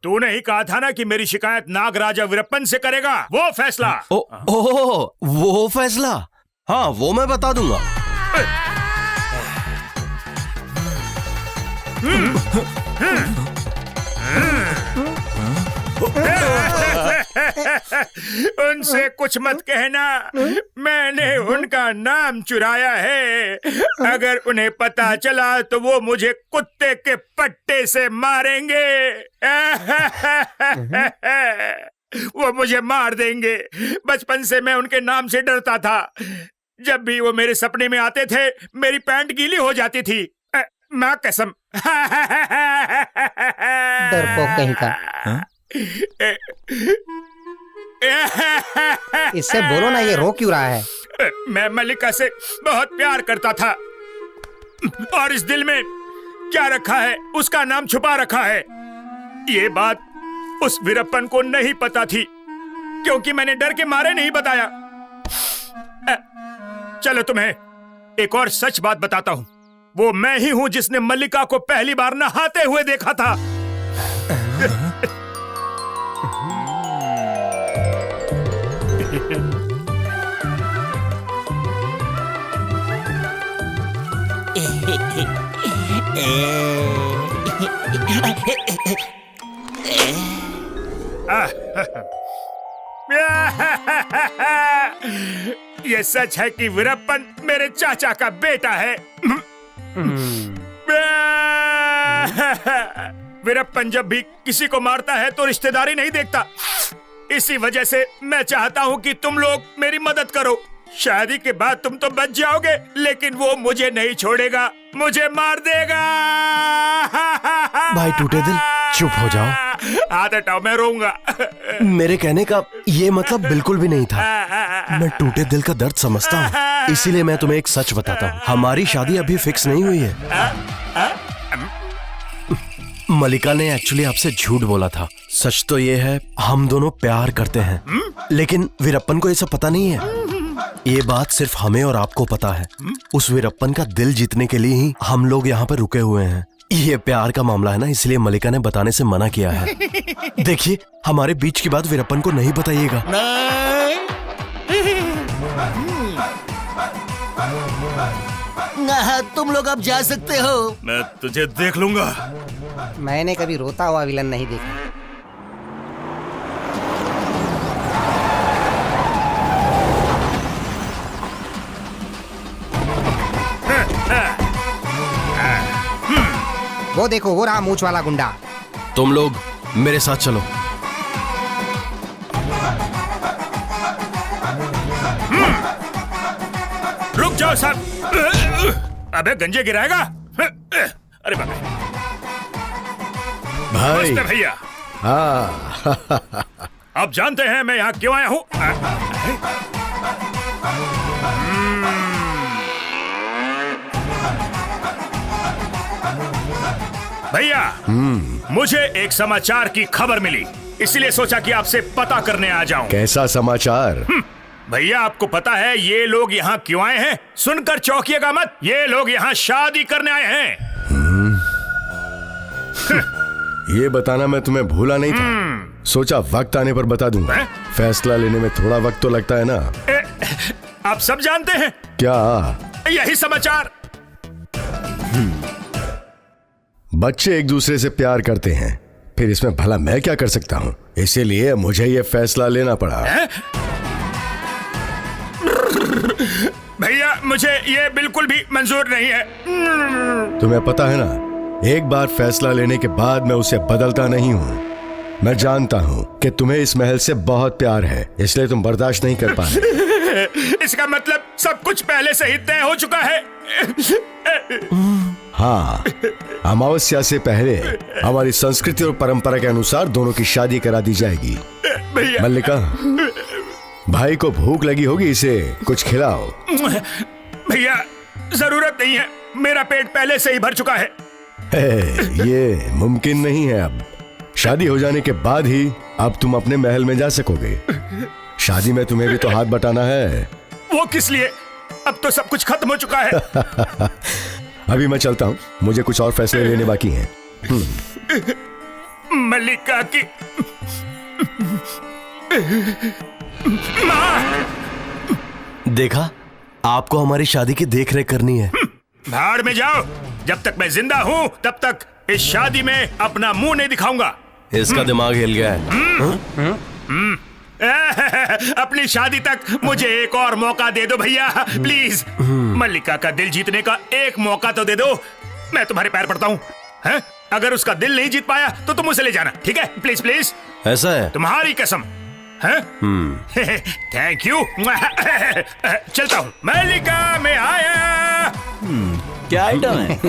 तूने ही कहा था ना कि मेरी शिकायत नागराजा वीरप्पन से करेगा। वो फैसला। वो फैसला? हाँ, वो मैं बता दूंगा। उनसे कुछ मत कहना, मैंने उनका नाम चुराया है। अगर उन्हें पता चला तो वो मुझे कुत्ते के पट्टे से मारेंगे। वो मुझे मार देंगे। बचपन से मैं उनके नाम से डरता था। जब भी वो मेरे सपने में आते थे मेरी पैंट गीली हो जाती थी। माँ कसम। डरपोक कहीं का। इससे बोलो ना, ये रो क्यों रहा है? मैं मल्लिका से बहुत प्यार करता था और इस दिल में क्या रखा है उसका नाम छुपा रखा है। ये बात उस वीरप्पन को नहीं पता थी क्योंकि मैंने डर के मारे नहीं बताया। चलो तुम्हें एक और सच बात बताता हूँ। वो मैं ही हूँ जिसने मल्लिका को पहली बार नहाते हुए देखा था। ये सच है कि वीरप्पन मेरे चाचा का बेटा है। वीरप्पन जब भी किसी को मारता है तो रिश्तेदारी नहीं देखता। इसी वजह से मैं चाहता हूँ कि तुम लोग मेरी मदद करो। शादी के बाद तुम तो बच जाओगे लेकिन वो मुझे नहीं छोड़ेगा, मुझे मार देगा। भाई टूटे दिल, चुप हो जाओ। हाथ हटाओ, मैं रोऊंगा। मेरे कहने का ये मतलब बिल्कुल भी नहीं था। मैं टूटे दिल का दर्द समझता हूँ, इसीलिए मैं तुम्हें एक सच बताता हूँ। हमारी शादी अभी फिक्स नहीं हुई है। मल्लिका ने एक्चुअली आपसे झूठ बोला था। सच तो ये है हम दोनों प्यार करते हैं, लेकिन वीरप्पन को ये सब पता नहीं है। ये बात सिर्फ हमें और आपको पता है। उस वीरप्पन का दिल जीतने के लिए ही हम लोग यहाँ पर रुके हुए हैं। ये प्यार का मामला है ना, इसलिए मल्लिका ने बताने से मना किया है। देखिए, हमारे बीच की बात वीरप्पन को नहीं बताइएगा। तुम लोग अब जा सकते हो। मैं तुझे देख लूंगा। मैंने कभी रोता हुआ विलन नहीं देखा। वो देखो, वो रहा मूंछ वाला गुंडा। तुम लोग मेरे साथ चलो। रुक जाओ साहब। अबे गंजे गिराएगा। अरे बाप रे। भाई नमस्ते भैया। हाँ आप जानते हैं मैं यहाँ क्यों आया हूँ? भैया, मुझे एक समाचार की खबर मिली, इसलिए सोचा कि आपसे पता करने आ जाऊं। कैसा समाचार? भैया, आपको पता है ये लोग यहाँ क्यों आए हैं? सुनकर चौंकिएगा मत, ये लोग यहाँ शादी करने आए हैं। ये बताना मैं तुम्हें भूला नहीं था। सोचा वक्त आने पर बता दूंगा। फैसला लेने में थोड़ा वक्त तो लगता है ना। आप सब जानते हैं क्या? यही समाचार। बच्चे एक दूसरे से प्यार करते हैं, फिर इसमें भला मैं क्या कर सकता हूँ? इसीलिए मुझे ये फैसला लेना पड़ा। भैया, मुझे ये बिल्कुल भी मंजूर नहीं है। तुम्हें पता है ना, एक बार फैसला लेने के बाद मैं उसे बदलता नहीं हूँ। मैं जानता हूँ कि तुम्हें इस महल से बहुत प्यार है, इसलिए तुम बर्दाश्त नहीं कर पा रहे। इसका मतलब सब कुछ पहले से ही तय हो चुका है। हाँ, अमावस्या से पहले हमारी संस्कृति और परंपरा के अनुसार दोनों की शादी करा दी जाएगी। मल्लिका, भाई को भूख लगी होगी, इसे कुछ खिलाओ। भैया, जरूरत नहीं है, मेरा पेट पहले से ही भर चुका है। ये मुमकिन नहीं है। अब शादी हो जाने के बाद ही अब तुम अपने महल में जा सकोगे। शादी में तुम्हें भी तो हाथ बटाना है। वो किस लिए? अब तो सब कुछ खत्म हो चुका है। अभी मैं चलता हूँ, मुझे कुछ और फैसले लेने बाकी हैं। मल्लिका की माँ। देखा, आपको हमारी शादी की देख रेख करनी है। भाड़ में जाओ। जब तक मैं जिंदा हूँ तब तक इस शादी में अपना मुंह नहीं दिखाऊंगा। इसका दिमाग हिल गया है। अपनी शादी तक मुझे एक और मौका दे दो भैया, प्लीज। मल्लिका का दिल जीतने का एक मौका तो दे दो। मैं तुम्हारे पैर पड़ता हूँ। अगर उसका दिल नहीं जीत पाया तो तुम उसे ले जाना, ठीक है? Please please. ऐसा है? तुम्हारी कसम। Thank you. चलता हूँ। मल्लिका, मैं आया। क्या आइटम है?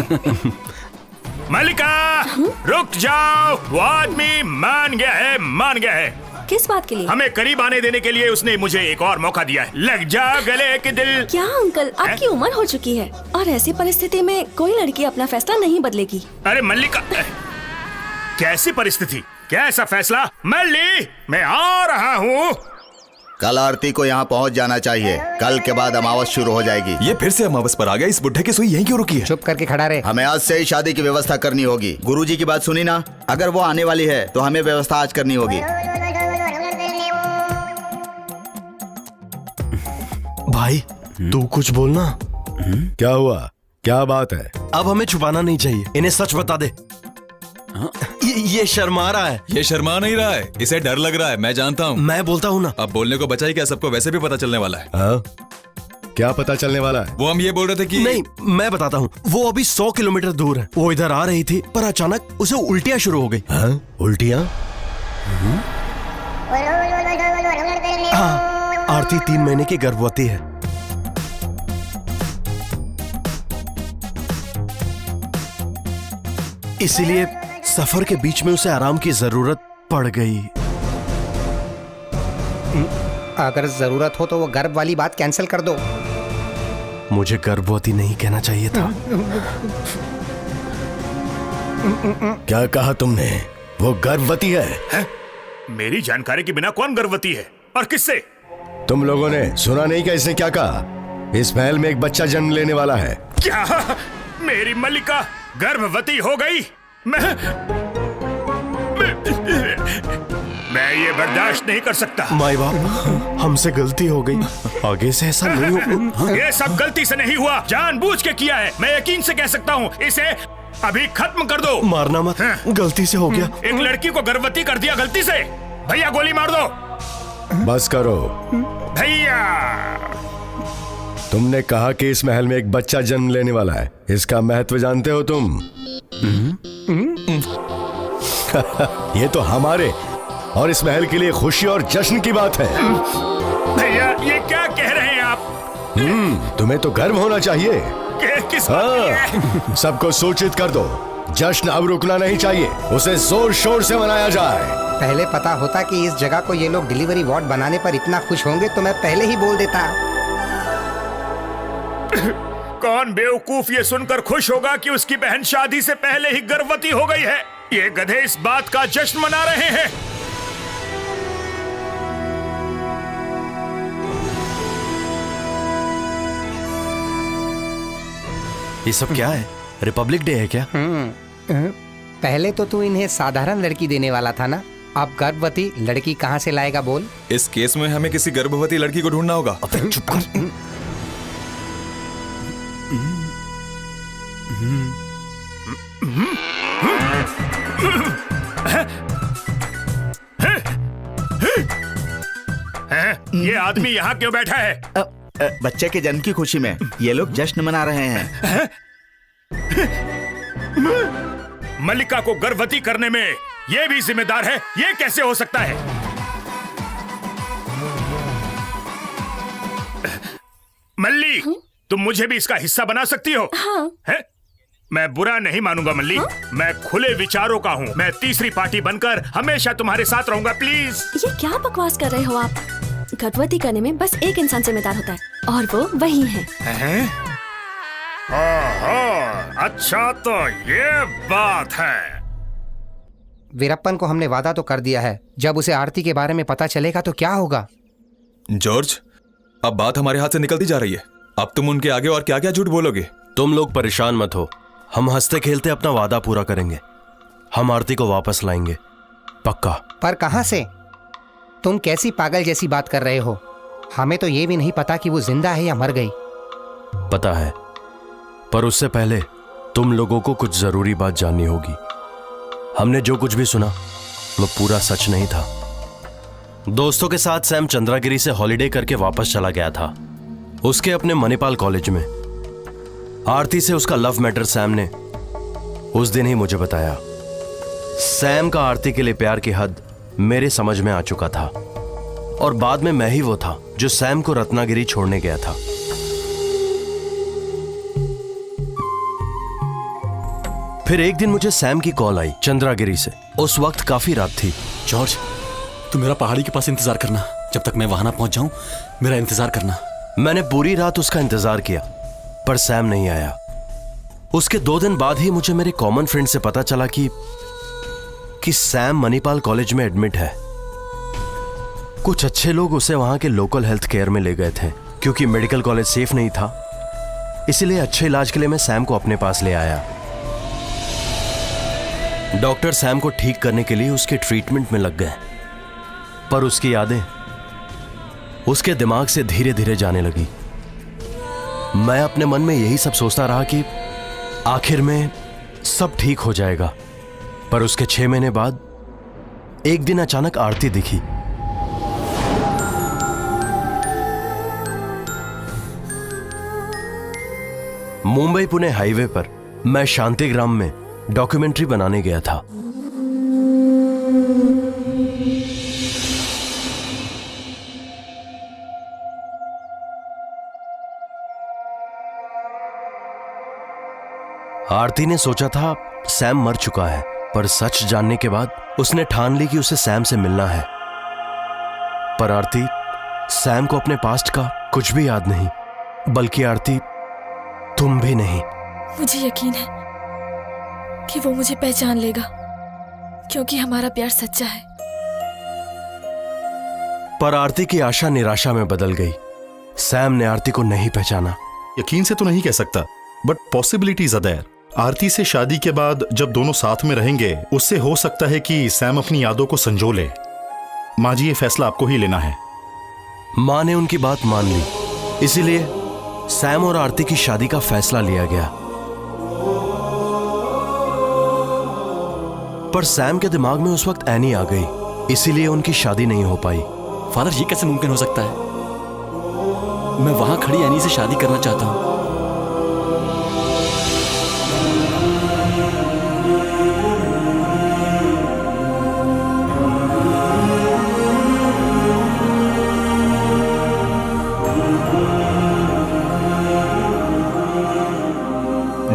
मल्लिका, रुक जाओ। वो आदमी मान गया है, मान गया है। किस बात के लिए? हमें करीब आने देने के लिए उसने मुझे एक और मौका दिया है। लग जा गले के दिल। क्या अंकल, आपकी उम्र हो चुकी है और ऐसी परिस्थिति में कोई लड़की अपना फैसला नहीं बदलेगी। अरे मल्लिका, कैसी परिस्थिति, कैसा फैसला? मल्ली, मैं आ रहा हूँ। कल आरती को यहाँ पहुँच जाना चाहिए। कल के बाद अमावस शुरू हो जाएगी। ये फिर से अमावस पर आ गया। इस बुढ़े की सुई यहीं क्यों रुकी है? चुप करके खड़ा रहे। हमें आज से ही शादी की व्यवस्था करनी होगी। गुरुजी की बात सुनी ना? अगर वो आने वाली है तो हमें व्यवस्था आज करनी होगी। भाई, तू कुछ बोलना। क्या हुआ? क्या बात है? अब हमें छुपाना नहीं चाहिए, इन्हें सच बता दे। ये शर्मा रहा है। ये शर्मा नहीं रहा है, इसे डर लग रहा है। मैं जानता हूँ। मैं बोलता हूँ ना। अब बोलने को बचा ही क्या? सबको वैसे भी पता चलने वाला है। क्या पता चलने वाला है? वो हम ये बोल रहे थे कि नहीं, मैं बताता हूँ। वो अभी 100 किलोमीटर दूर है। वो इधर आ रही थी, पर अचानक उसे उल्टियाँ शुरू हो गई। उल्टियाँ? हाँ, आरती 3 महीने की गर्भवती है। इसीलिए सफर के बीच में उसे आराम की जरूरत पड़ गई। अगर जरूरत हो तो वो गर्भ वाली बात कैंसिल कर दो। मुझे गर्भवती नहीं कहना चाहिए था। क्या कहा तुमने? वो गर्भवती है? मेरी जानकारी के बिना कौन गर्भवती है और किससे? तुम लोगों ने सुना नहीं क्या इसने क्या कहा? इस महल में एक बच्चा जन्म लेने वाला है। क्या? मेरी मल्लिका मैं ये बर्दाश्त नहीं कर सकता। माई बाप, हमसे गलती हो गई, आगे से ऐसा नहीं होगा। ये सब गलती से नहीं हुआ, जानबूझ के किया है। मैं यकीन से कह सकता हूँ, इसे अभी खत्म कर दो। मारना मत, गलती से हो गया। एक लड़की को गर्भवती कर दिया गलती से। भैया गोली मार दो। बस करो भैया। तुमने कहा कि इस महल में एक बच्चा जन्म लेने वाला है, इसका महत्व जानते हो तुम? ये तो हमारे और इस महल के लिए खुशी और जश्न की बात है। भैया ये क्या कह रहे हैं आप? तुम्हें तो गर्व होना चाहिए। किस बात के लिए? सबको सूचित कर दो, जश्न अब रुकना नहीं चाहिए, उसे जोर शोर से मनाया जाए। पहले पता होता कि इस जगह को ये लोग डिलीवरी वार्ड बनाने पर इतना खुश होंगे तो मैं पहले ही बोल देता। कौन बेवकूफ ये सुनकर खुश होगा कि उसकी बहन शादी से पहले ही गर्भवती हो गई है? ये गधे इस बात का जश्न मना रहे हैं। ये सब क्या है? रिपब्लिक डे है क्या? पहले तो तू इन्हें साधारण लड़की देने वाला था ना, अब गर्भवती लड़की कहाँ से लाएगा बोल? इस केस में हमें किसी गर्भवती लड़की को ढूंढना होगा। चुप कर। ये आदमी यहाँ क्यों बैठा है? बच्चे के जन्म की खुशी में ये लोग जश्न मना रहे हैं। मल्लिका को गर्भवती करने में ये भी जिम्मेदार है? ये कैसे हो सकता है? मल्ली, तुम मुझे भी इसका हिस्सा बना सकती हो? हाँ। है? मैं बुरा नहीं मानूंगा मल्ली। मैं खुले विचारों का हूँ। मैं तीसरी पार्टी बनकर हमेशा तुम्हारे साथ रहूंगा, प्लीज। ये क्या बकवास कर रहे हो आप? गर्भवती करने में बस एक इंसान जिम्मेदार होता है और वो वही है। ओहो, अच्छा तो ये बात है। वीरप्पन को हमने वादा तो कर दिया है, जब उसे आरती के बारे में पता चलेगा तो क्या होगा? जॉर्ज, अब बात हमारे हाथ से निकलती जा रही है। अब तुम उनके आगे और क्या क्या झूठ बोलोगे? तुम लोग परेशान मत हो, हम हंसते खेलते अपना वादा पूरा करेंगे। हम आरती को वापस लाएंगे, पक्का। पर कहां से? तुम कैसी पागल जैसी बात कर रहे हो? हमें तो ये भी नहीं पता कि वो जिंदा है या मर गई। पता है, पर उससे पहले तुम लोगों को कुछ जरूरी बात जाननी होगी। हमने जो कुछ भी सुना वो पूरा सच नहीं था। दोस्तों के साथ सैम चंद्रागिरी से हॉलिडे करके वापस चला गया था, उसके अपने मणिपाल कॉलेज में। आरती से उसका लव मैटर सैम ने उस दिन ही मुझे बताया। सैम का आरती के लिए प्यार की हद मेरे समझ में आ चुका था और बाद में मैं ही वो था जो सैम को रत्नागिरी छोड़ने गया था। फिर एक दिन मुझे सैम की कॉल आई चंद्रागिरी से। उस वक्त काफी रात थी। जॉर्ज, तुम मेरा पहाड़ी के पास इंतजार करना, जब तक मैं वहां ना पहुंच जाऊं मेरा इंतजार करना। मैंने पूरी रात उसका इंतजार किया पर सैम नहीं आया। उसके 2 दिन बाद ही मुझे मेरे कॉमन फ्रेंड से पता चला कि सैम मणिपाल कॉलेज में एडमिट है। कुछ अच्छे लोग उसे वहां के लोकल हेल्थ केयर में ले गए थे। क्योंकि मेडिकल कॉलेज सेफ नहीं था, इसलिए अच्छे इलाज के लिए मैं सैम को अपने पास ले आया। डॉक्टर सैम को ठीक करने के लिए उसके ट्रीटमेंट में लग गए, पर उसकी यादें उसके दिमाग से धीरे धीरे जाने लगी। मैं अपने मन में यही सब सोचता रहा कि आखिर में सब ठीक हो जाएगा। पर उसके 6 महीने बाद एक दिन अचानक आरती दिखी। मुंबई पुणे हाईवे पर मैं शांतिग्राम में डॉक्यूमेंट्री बनाने गया था। आरती ने सोचा था सैम मर चुका है, पर सच जानने के बाद उसने ठान ली कि उसे सैम से मिलना है। पर आरती, सैम को अपने पास्ट का कुछ भी याद नहीं, बल्कि आरती तुम भी नहीं। मुझे यकीन है कि वो मुझे पहचान लेगा, क्योंकि हमारा प्यार सच्चा है। पर आरती की आशा निराशा में बदल गई। सैम ने आरती को नहीं पहचाना। यकीन से तो नहीं कह सकता, बट पॉसिबिलिटीज आर देयर। आरती से शादी के बाद जब दोनों साथ में रहेंगे, उससे हो सकता है कि सैम अपनी यादों को संजो ले। माँ जी, ये फैसला आपको ही लेना है। माँ ने उनकी बात मान ली, इसीलिए सैम और आरती की शादी का फैसला लिया गया। पर सैम के दिमाग में उस वक्त एनी आ गई, इसीलिए उनकी शादी नहीं हो पाई। फादर, ये कैसे मुमकिन हो सकता है? मैं वहां खड़ी एनी से शादी करना चाहता हूं।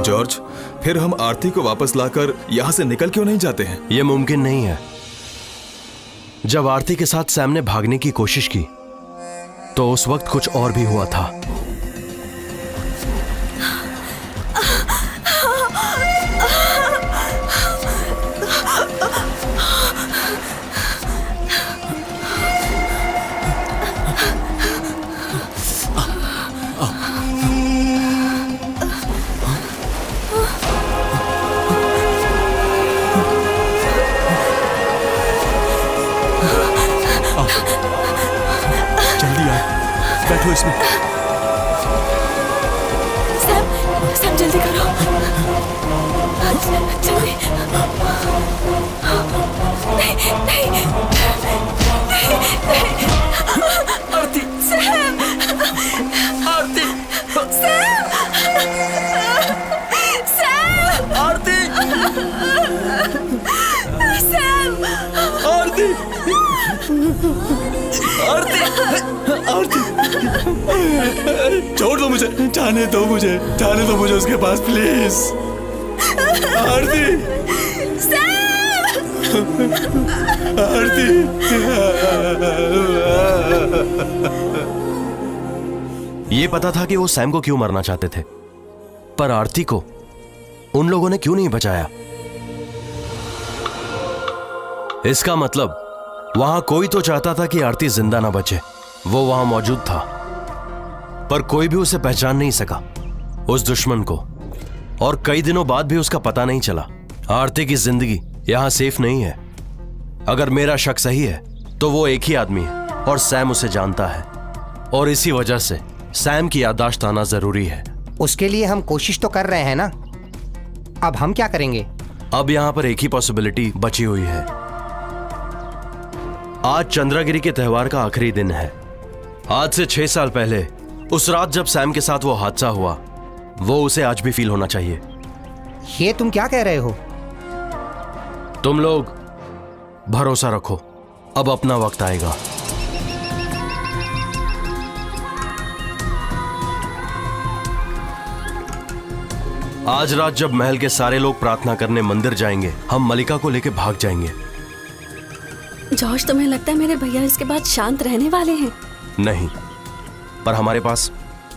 जॉर्ज, फिर हम आरती को वापस लाकर यहाँ से निकल क्यों नहीं जाते हैं? यह मुमकिन नहीं है। जब आरती के साथ सैम ने भागने की कोशिश की तो उस वक्त कुछ और भी हुआ था। बैठो इसमें। सैम जल्दी करो, जल्दी। नहीं, आरती, सैम, आरती, सैम, सैम, आरती, सैम, आरती, आरती, आरती, छोड़ दो मुझे, जाने दो मुझे उसके पास, प्लीज। आरती, आरती। ये पता था कि वो सैम को क्यों मरना चाहते थे, पर आरती को उन लोगों ने क्यों नहीं बचाया? इसका मतलब वहां कोई तो चाहता था कि आरती जिंदा ना बचे। वो वहां मौजूद था, पर कोई भी उसे पहचान नहीं सका, उस दुश्मन को। और कई दिनों बाद भी उसका पता नहीं चला। आरती की जिंदगी यहां सेफ नहीं है। अगर मेरा शक सही है तो वो एक ही आदमी है और सैम उसे जानता है, और इसी वजह से सैम की याददाश्त आना जरूरी है। उसके लिए हम कोशिश तो कर रहे हैं ना, अब हम क्या करेंगे? अब यहां पर एक ही पॉसिबिलिटी बची हुई है। आज चंद्रगिरी के त्योहार का आखिरी दिन है। आज से 6 साल पहले उस रात जब सैम के साथ वो हादसा हुआ, वो उसे आज भी फील होना चाहिए। ये तुम क्या कह रहे हो? तुम लोग भरोसा रखो, अब अपना वक्त आएगा। आज रात जब महल के सारे लोग प्रार्थना करने मंदिर जाएंगे, हम मलिका को लेकर भाग जाएंगे। जॉर्ज, तुम्हें लगता है मेरे भैया इसके बाद शांत रहने वाले हैं? नहीं, पर हमारे पास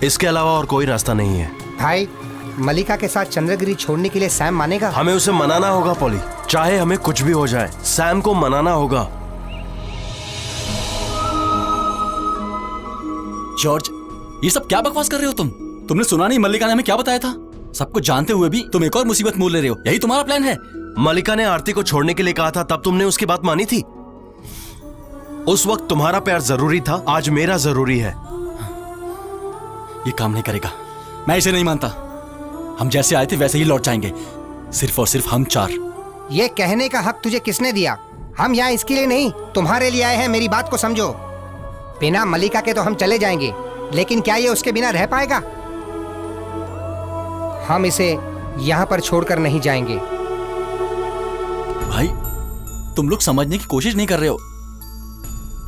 इसके अलावा और कोई रास्ता नहीं है। भाई, मलिका के साथ चंद्रगिरी छोड़ने के लिए सैम मानेगा? हमें उसे मनाना होगा पॉली, चाहे हमें कुछ भी हो जाए, सैम को मनाना होगा। जॉर्ज, ये सब क्या बकवास कर रहे हो तुम? तुमने सुना नहीं मल्लिका ने हमें क्या बताया था? सब कुछ जानते हुए भी तुम एक और मुसीबत मोल ले रहे हो। यही तुम्हारा प्लान है? मलिका ने आरती को छोड़ने के लिए कहा था, तब तुमने उसकी बात मानी थी। उस वक्त तुम्हारा प्यार जरूरी था, आज मेरा जरूरी है। ये काम नहीं करेगा, मैं इसे नहीं मानता। हम जैसे आए थे वैसे ही लौट जाएंगे, सिर्फ और सिर्फ हम 4। ये कहने का हक तुझे किसने दिया? हम यहाँ इसके लिए नहीं, तुम्हारे लिए आए हैं। मेरी बात को समझो। बिना मलिका के तो हम चले जाएंगे, लेकिन क्या ये उसके बिना रह पाएगा? हम इसे यहाँ पर छोड़कर नहीं जाएंगे। भाई, तुम लोग समझने की कोशिश नहीं कर रहे हो।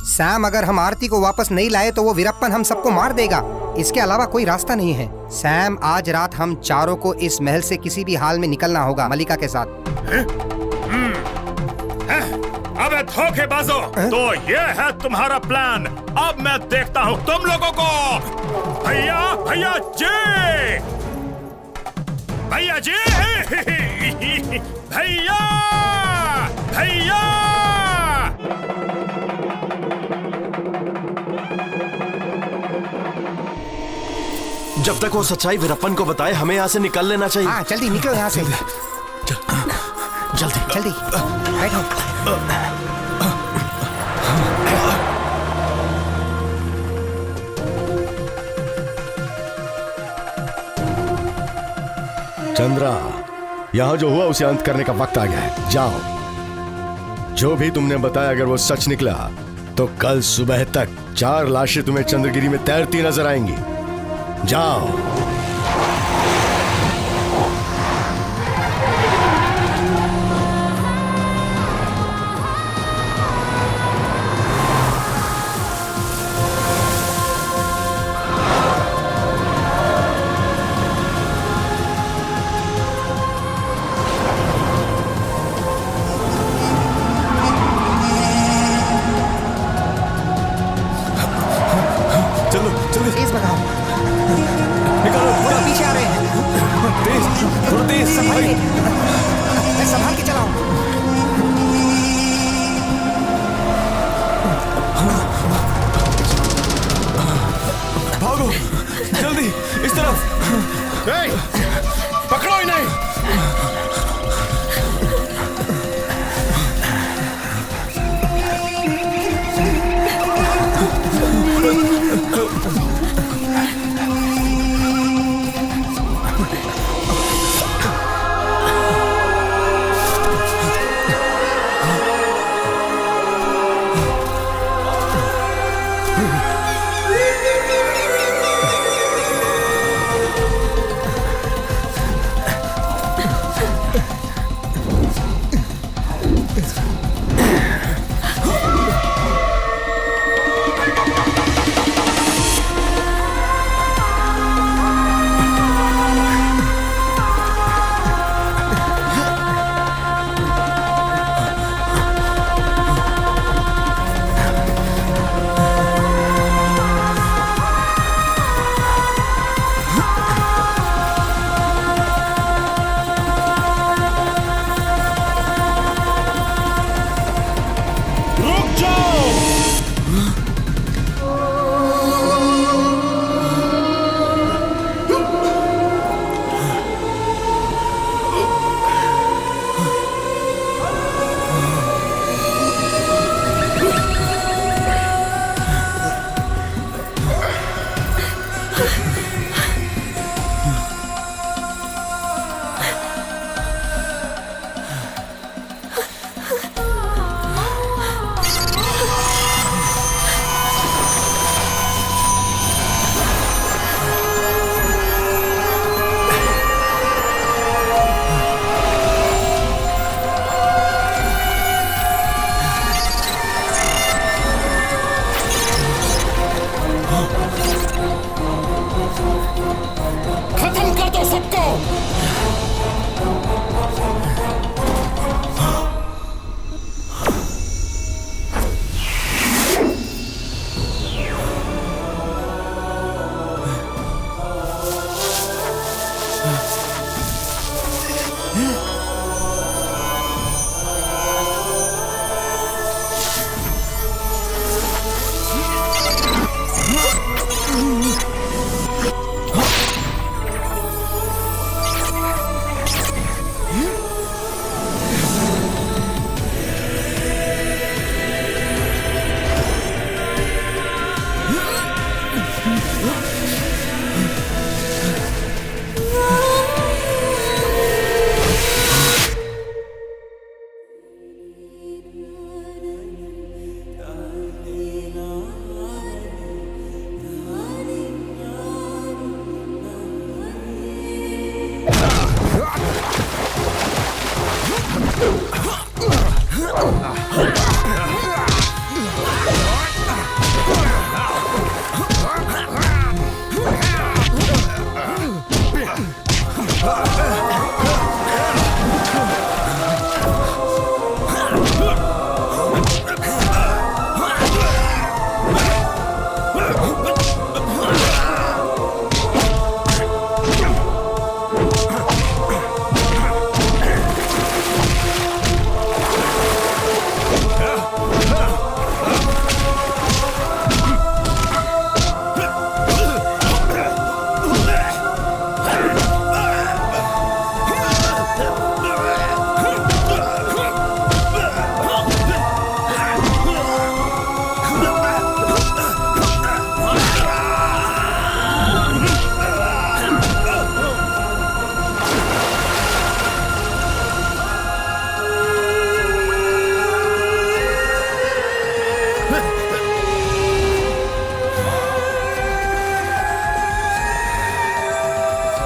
सैम, अगर हम आरती को वापस नहीं लाए तो वो वीरप्पन हम सबको मार देगा। इसके अलावा कोई रास्ता नहीं है। सैम, आज रात हम चारों को इस महल से किसी भी हाल में निकलना होगा मलिका के साथ। अबे धोखेबाजों, तो ये है तुम्हारा प्लान। अब मैं देखता हूँ तुम लोगों को। भैया, भैया जी, भैया जी, भैया, भैया। जब तक वो सच्चाई वीरप्पन को बताए, हमें यहाँ से निकल लेना चाहिए। हाँ, जल्दी निकलो यहाँ से। जल्दी जल्दी बैठो। चंद्रा, यहां जो हुआ उसे अंत करने का वक्त आ गया है। जाओ। जो भी तुमने बताया अगर वो सच निकला तो कल सुबह तक 4 लाशें तुम्हें चंद्रगिरी में तैरती नजर आएंगी। जाओ। तेज भगाओ। निकालो, पूरा पीछे आ रहे हैं। तेज, थोड़ा तेज। संभाल के चलाओ। भागो, जल्दी इस तरफ। पकड़ो इन्हें।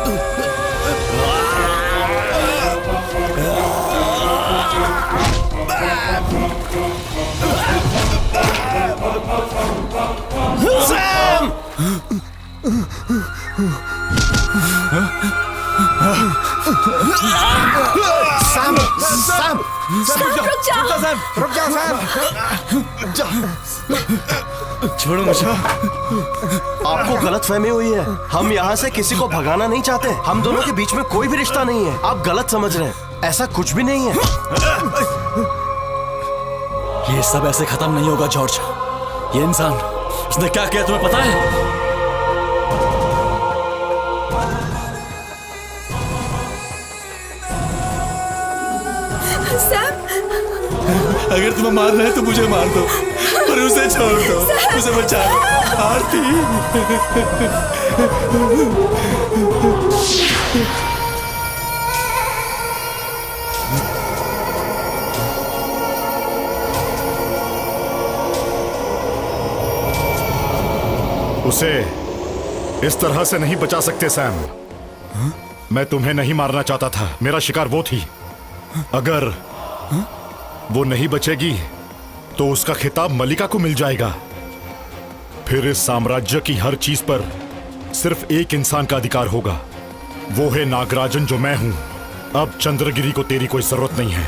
सैम! सैम! सैम! रुक जाओ। रुक जाओ सैम! छोड़ो मुझे। आपको गलतफहमी हुई है। हम यहाँ से किसी को भगाना नहीं चाहते। हम दोनों के बीच में कोई भी रिश्ता नहीं है। आप गलत समझ रहे हैं। ऐसा कुछ भी नहीं है। ये सब ऐसे खत्म नहीं होगा जॉर्ज। ये इंसान, उसने क्या किया तुम्हें पता है? अगर तुम्हें मारना है तो मुझे मार दो, पर उसे छोड़ दो, उसे बचा लो। आरती। उसे इस तरह से नहीं बचा सकते सैम। मैं तुम्हें नहीं मारना चाहता था। मेरा शिकार वो थी। अगर वो नहीं बचेगी तो उसका खिताब मलिका को मिल जाएगा। फिर इस साम्राज्य की हर चीज पर सिर्फ एक इंसान का अधिकार होगा। वो है नागराजन, जो मैं हूं। अब चंद्रगिरी को तेरी कोई जरूरत नहीं है।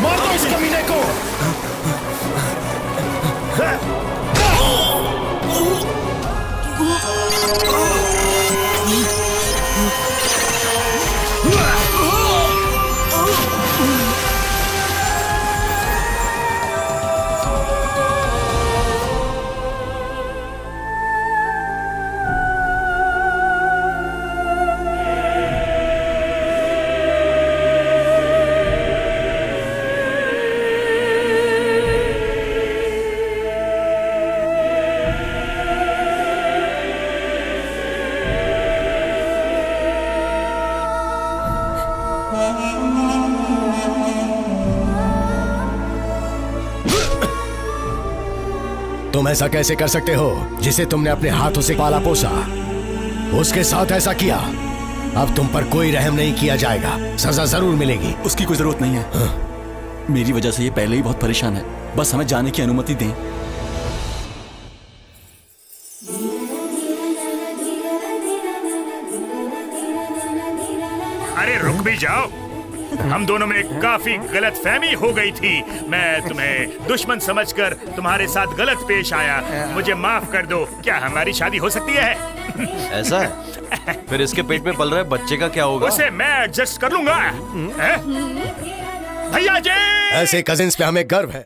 मार दो इस कमीने को। तुम ऐसा कैसे कर सकते हो? जिसे तुमने अपने हाथों से पाला पोसा, उसके साथ ऐसा किया। अब तुम पर कोई रहम नहीं किया जाएगा। सजा जरूर मिलेगी। उसकी कोई जरूरत नहीं है। मेरी वजह से ये पहले ही बहुत परेशान है। बस हमें जाने की अनुमति दें। अरे रुक भी जाओ। हम दोनों में काफी गलतफहमी हो गई थी। मैं तुम्हें दुश्मन समझकर तुम्हारे साथ गलत पेश आया। मुझे माफ कर दो। क्या हमारी शादी हो सकती है? ऐसा है? फिर इसके पेट में पल रहे बच्चे का क्या होगा? उसे मैं एडजस्ट कर लूंगा। भैया जी! ऐसे कजिन्स पे हमें गर्व है।